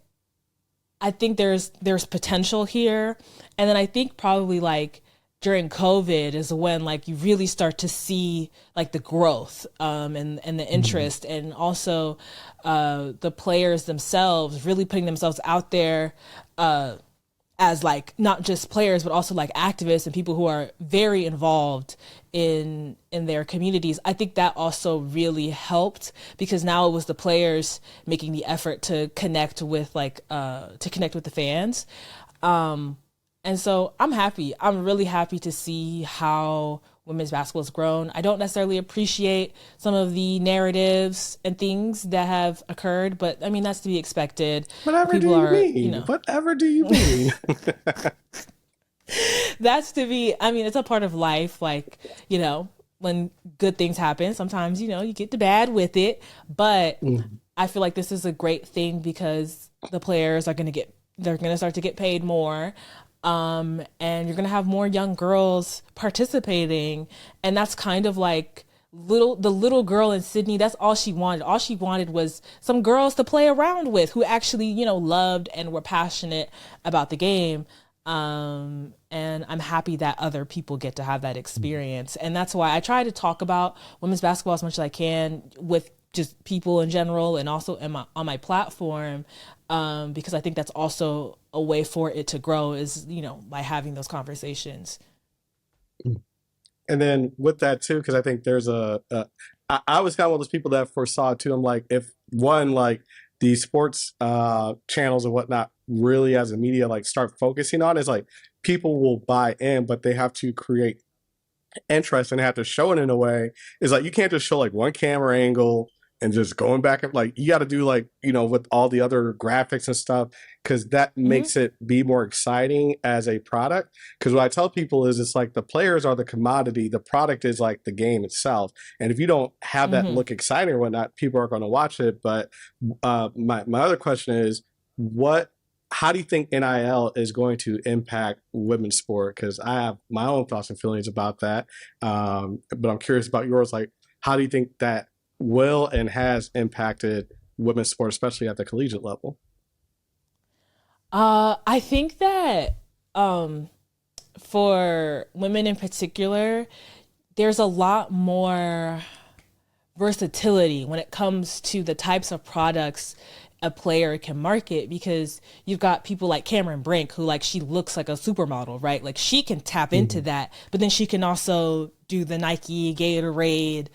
I think there's potential here. And then I think probably like during COVID is when like you really start to see like the growth and the Mm-hmm. interest, and also the players themselves really putting themselves out there as like not just players but also like activists and people who are very involved in their communities. I think that also really helped because now it was the players making the effort to connect with like to connect with the fans. And so I'm happy. I'm really happy to see how women's basketball has grown. I don't necessarily appreciate some of the narratives and things that have occurred, but I mean that's to be expected. Whatever do People you are, mean? Whatever do you mean? that's to be, I mean, it's a part of life. Like, when good things happen, sometimes, you get the bad with it. But Mhm. I feel like this is a great thing because the players are they're going to start to get paid more. And you're going to have more young girls participating. And that's kind of like the little girl in Sydney. That's all she wanted. All she wanted was some girls to play around with who actually, loved and were passionate about the game. And I'm happy that other people get to have that experience. And that's why I try to talk about women's basketball as much as I can with just people in general and also on my platform, because I think that's also a way for it to grow is, by having those conversations. And then with that too, because I think there's I was kind of one of those people that foresaw it too. I'm like, if one like the sports channels and whatnot really as a media like start focusing on is like people will buy in, but they have to create interest and have to show it in a way is like you can't just show like one camera angle and just going back and like you got to do like with all the other graphics and stuff because that Mm-hmm. makes it be more exciting as a product. Because what I tell people is it's like the players are the commodity, the product is like the game itself, and if you don't have that Mm-hmm. look exciting or whatnot, people are going to watch it. But my other question is what how do you think NIL is going to impact women's sport? Because I have my own thoughts and feelings about that. But I'm curious about yours. Like, how do you think that will and has impacted women's sport, especially at the collegiate level? I think that um, for women in particular, there's a lot more versatility when it comes to the types of products a player can market because you've got people like Cameron Brink who like she looks like a supermodel, right? Like she can tap into Mm-hmm. that, but then she can also do the Nike, Gatorade,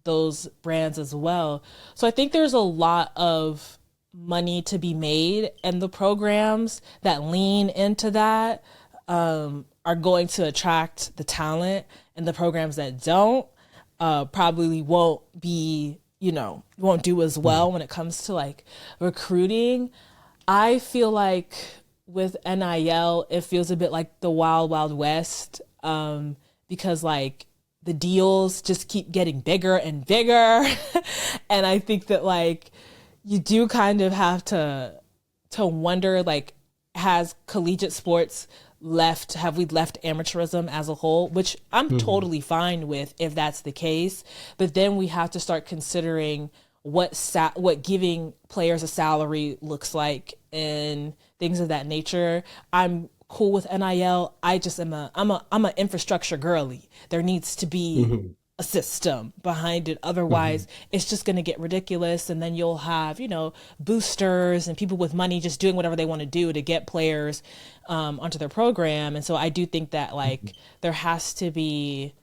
those brands as well. So I think there's a lot of money to be made, and the programs that lean into that are going to attract the talent, and the programs that don't probably won't be, won't do as well when it comes to like recruiting. I feel like with NIL, it feels a bit like the wild, wild west, because like the deals just keep getting bigger and bigger. And I think that like you do kind of have to wonder like has collegiate sports have we left amateurism as a whole, which I'm Mm-hmm. totally fine with if that's the case, but then we have to start considering what giving players a salary looks like and things of that nature. I'm cool with NIL. I just I'm a infrastructure girly. There needs to be Hmm. a system behind it. Otherwise, Hmm. it's just going to get ridiculous. And then you'll have, boosters and people with money just doing whatever they want to do to get players onto their program. And so I do think that like there has to be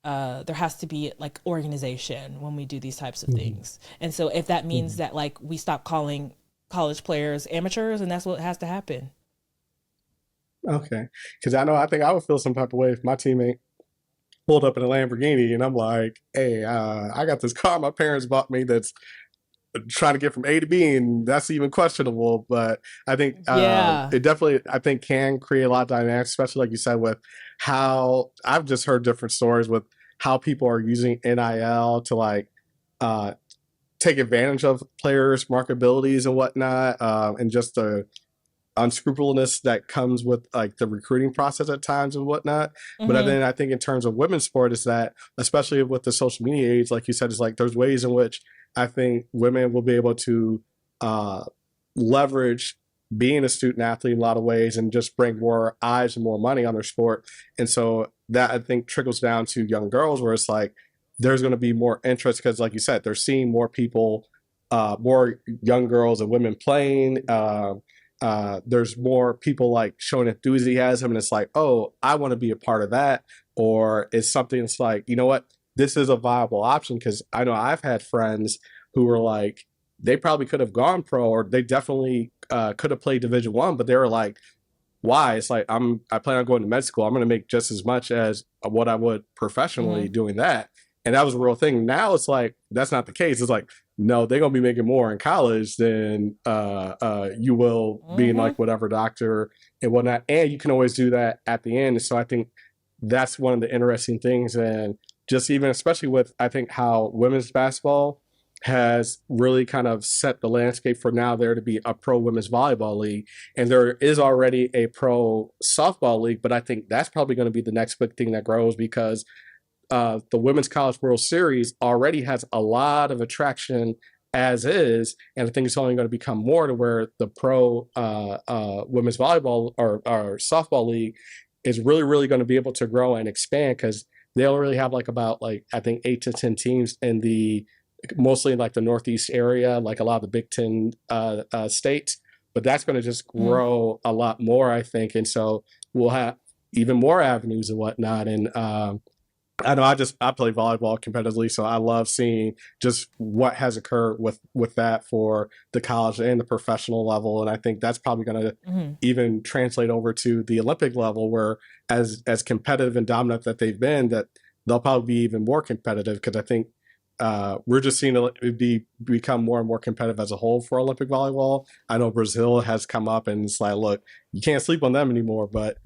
like organization when we do these types of Hmm. things. And so if that means Hmm. that like we stop calling college players amateurs, and that's what has to happen. Okay, because I think I would feel some type of way if my teammate pulled up in a Lamborghini and I'm like, "Hey, I got this car my parents bought me that's trying to get from A to B, and that's even questionable." But I think Yeah. it definitely, I think, can create a lot of dynamics, especially like you said, with how I've just heard different stories with how people are using NIL to like uh, take advantage of players' marketabilities and whatnot, and just the unscrupulousness that comes with like the recruiting process at times and whatnot. But Mm-hmm. then I think in terms of women's sport is that, especially with the social media age, like you said, is like there's ways in which I think women will be able to uh, leverage being a student athlete in a lot of ways and just bring more eyes and more money on their sport. And so that I think trickles down to young girls where it's like there's going to be more interest because, like you said, they're seeing more people, more young girls and women playing. There's more people like showing enthusiasm, and it's like, oh, I want to be a part of that, or it's something that's like, you know what, this is a viable option because I know I've had friends who were like, they probably could have gone pro, or they definitely could have played Division I, but they were like, why? It's like I plan on going to med school. I'm going to make just as much as what I would professionally Mm-hmm. doing that. And that was a real thing. Now it's like that's not the case. It's like no, they're going to be making more in college than you will being Mm-hmm. like whatever doctor and whatnot. And you can always do that at the end. So I think that's one of the interesting things. And just even especially with I think how women's basketball has really kind of set the landscape for now there to be a pro women's volleyball league, and there is already a pro softball league, but I think that's probably going to be the next big thing that grows because the Women's College World Series already has a lot of attraction as is, and I think it's only going to become more to where the pro women's volleyball or softball league is really, really going to be able to grow and expand because they'll really have like about like I think 8 to 10 teams in the mostly in like the Northeast area, like a lot of the Big Ten states. But that's going to just Mm-hmm. grow a lot more, I think, and so we'll have even more avenues and whatnot. And I know I play volleyball competitively, so I love seeing just what has occurred with that for the college and the professional level, and I think that's probably going to Mm-hmm. even translate over to the Olympic level, where as competitive and dominant that they've been, that they'll probably be even more competitive because I think we're just seeing it become more and more competitive as a whole for Olympic volleyball. I know Brazil has come up and it's like, look, you can't sleep on them anymore, but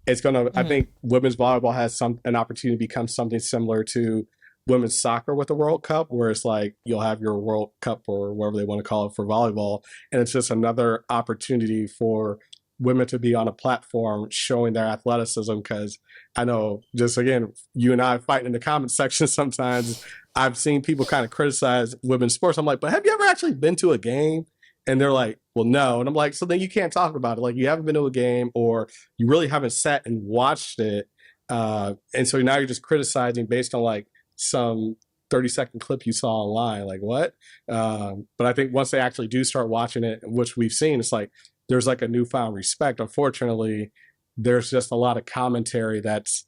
it's gonna. I Mm-hmm. think women's volleyball has an opportunity to become something similar to women's soccer with the World Cup, where it's like you'll have your World Cup or whatever they want to call it for volleyball, and it's just another opportunity for women to be on a platform showing their athleticism. Because I know, just again, you and I fighting in the comment section sometimes. I've seen people kind of criticize women's sports. I'm like, but have you ever actually been to a game? And they're like, well, no. And I'm like, so then you can't talk about it. Like, you haven't been to a game, or you really haven't sat and watched it. And so now you're just criticizing based on like some 30-second clip you saw online. Like, what? But I think once they actually do start watching it, which we've seen, it's like there's like a newfound respect. Unfortunately, there's just a lot of commentary that's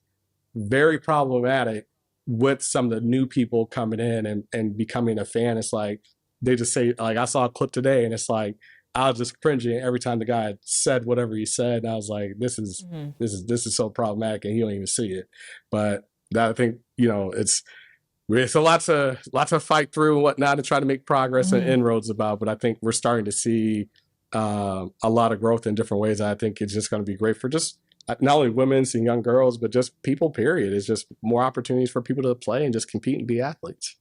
very problematic with some of the new people coming in and becoming a fan. It's like they just say, like, I saw a clip today and it's like I was just cringing every time the guy said whatever he said. And I was like, Mm-hmm. this is so problematic, and he don't even see it. But that I think, it's a lots of fight through and whatnot to try to make progress and Mm-hmm. inroads about. But I think we're starting to see a lot of growth in different ways. I think it's just going to be great for just not only women's and young girls, but just people. Period. It's just more opportunities for people to play and just compete and be athletes.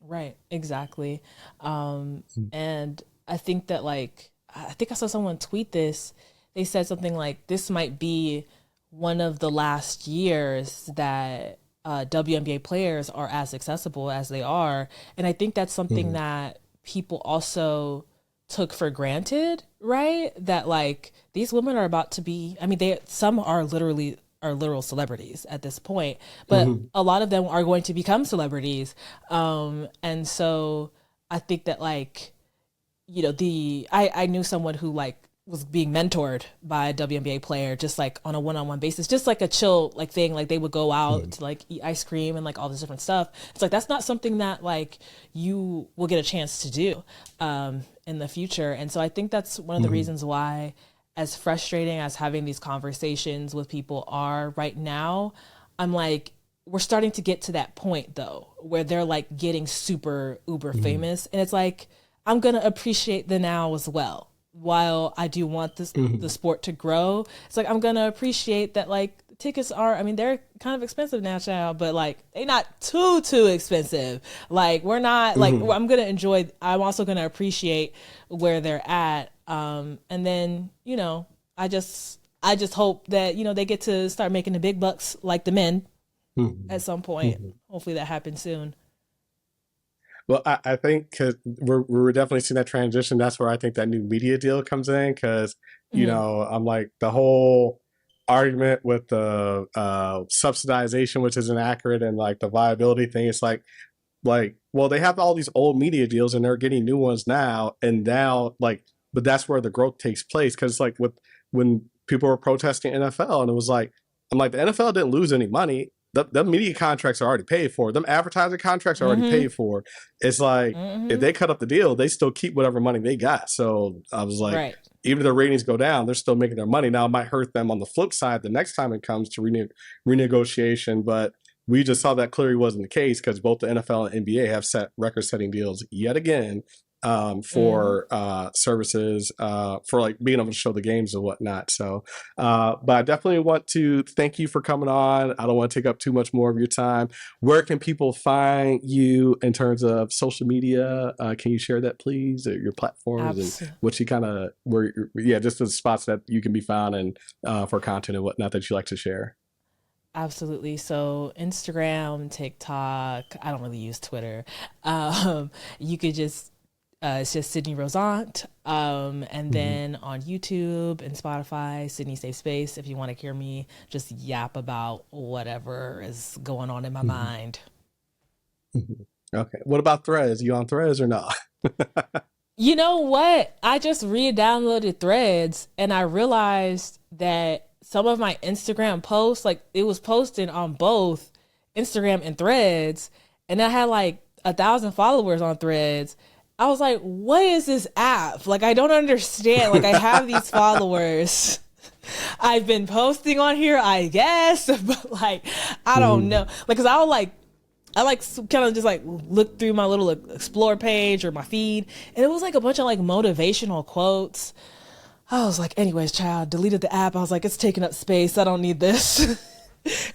Right, exactly. And I think that like I think I saw someone tweet this. They said something like this might be one of the last years that WNBA players are as accessible as they are, and I think that's something Mm-hmm. that people also took for granted, right? That like these women are about to be, I mean, they some are literally are literal celebrities at this point, but Mhm. a lot of them are going to become celebrities. And so I think that like, I knew someone who like was being mentored by a WNBA player just like on a one-on-one basis, just like a chill like thing. Like they would go out Mhm. to like eat ice cream and like all this different stuff. It's like that's not something that like you will get a chance to do in the future. And so I think that's one of the Mhm. reasons why, as frustrating as having these conversations with people are right now, I'm like, we're starting to get to that point though, where they're like getting super uber Mhm. famous. And it's like, I'm going to appreciate the now as well. While I do want the Mhm. sport to grow, it's like I'm going to appreciate that like tickets are, I mean, they're kind of expensive now, child, but like they not too expensive. Like we're not like, Mhm. I'm going to enjoy, I'm also going to appreciate where they're at. And then, I just hope that, they get to start making the big bucks like the men at Mhm. some point. Mhm. Hopefully that happens soon. Well, I think because we're definitely seeing that transition. That's where I think that new media deal comes in. Because Hmm. I'm like the whole argument with the subsidization, which is inaccurate, and like the viability thing. It's like well, they have all these old media deals and they're getting new ones now, and now like, but that's where the growth takes place. Because like with when people were protesting NFL, and it was like I'm like the NFL didn't lose any money. The media contracts are already paid for. Them advertising contracts are already Hmm. paid for. It's like if Hmm. they cut up the deal, they still keep whatever money they got. So I was like, Right. even if their ratings go down, they're still making their money. Now it might hurt them on the flip side the next time it comes to renegotiation, but we just saw that clearly wasn't the case because both the NFL and NBA have set record-setting deals yet again Hmm. for services for like being able to show the games and whatnot. So, but I definitely want to thank you for coming on. I don't want to take up too much more of your time. Where can people find you in terms of social media? Can you share that, please? Your platforms and Absolutely. what you kind of where, yeah, just the spots that you can be found and for content and whatnot that you like to share. Absolutely. So Instagram, TikTok, I don't really use Twitter. Um, you could just it's just Sydney Rosant. And Mhm. then on YouTube and Spotify, Sydney Safe Space, if you want to hear me just yap about whatever is going on in my Mhm. mind. Mhm. Okay. What about Threads? You on Threads or not? You know what? I just re-downloaded Threads and I realized that some of my Instagram posts, like it was posted on both Instagram and Threads, and I had like 1,000 followers on Threads. I was like, what is this app? Like, I don't understand. Like, I have these followers. I've been posting on here, I guess, but like, I don't know. Mhm. Like, cause I like kind of just like look through my little explore page or my feed, and it was like a bunch of like motivational quotes. I was like, anyways, child, deleted the app. I was like, it's taking up space. I don't need this.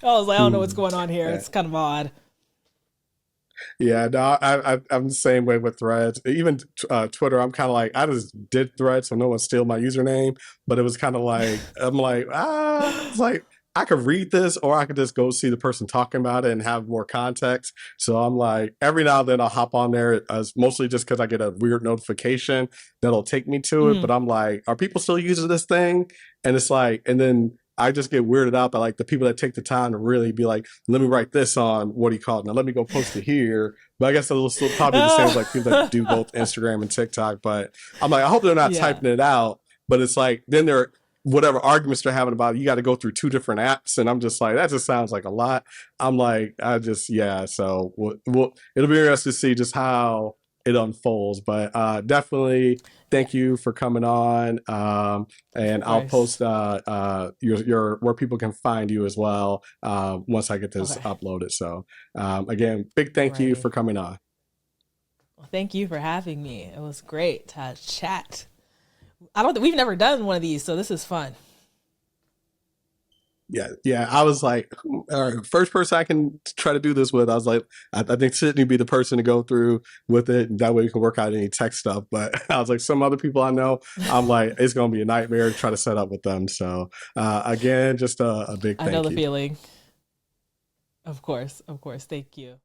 I was like, I don't know what's Mhm. going on here. Yeah. It's kind of odd. Yeah, no, I'm the same way with Threads. Even Twitter, I'm kind of like I just did Threads so no one steal my username. But it was kind of like I'm like it's like I could read this or I could just go see the person talking about it and have more context. So I'm like every now and then I'll hop on there, as mostly just because I get a weird notification that'll take me to it. Mm-hmm. But I'm like, are people still using this thing? And it's like, and then I just get weirded out by like the people that take the time to really be like, let me write this on what do you call it now? Let me go post it here. But I guess they'll still probably the same as like people that do both Instagram and TikTok. But I'm like, I hope they're not Yeah. typing it out. But it's like then they're whatever arguments they're having about it, you got to go through two different apps, and I'm just like that just sounds like a lot. I'm like I just yeah. So it'll be interesting to see just how it unfolds. But definitely Yeah. thank you for coming on. Of And I'll course. post your where people can find you as well once I get this Okay. uploaded. So again, big thank you Alrighty. for coming on. Well, thank you for having me. It was great to chat. I don't. We've never done one of these, so this is fun. Yeah, yeah. I was like, all right, first person I can try to do this with. I was like, I think Sydney would be the person to go through with it. And that way we can work out any tech stuff. But I was like, some other people I know, I'm like, it's going to be a nightmare to try to set up with them. So again, just a big I know thank the you. feeling. Of course. Of course. Thank you.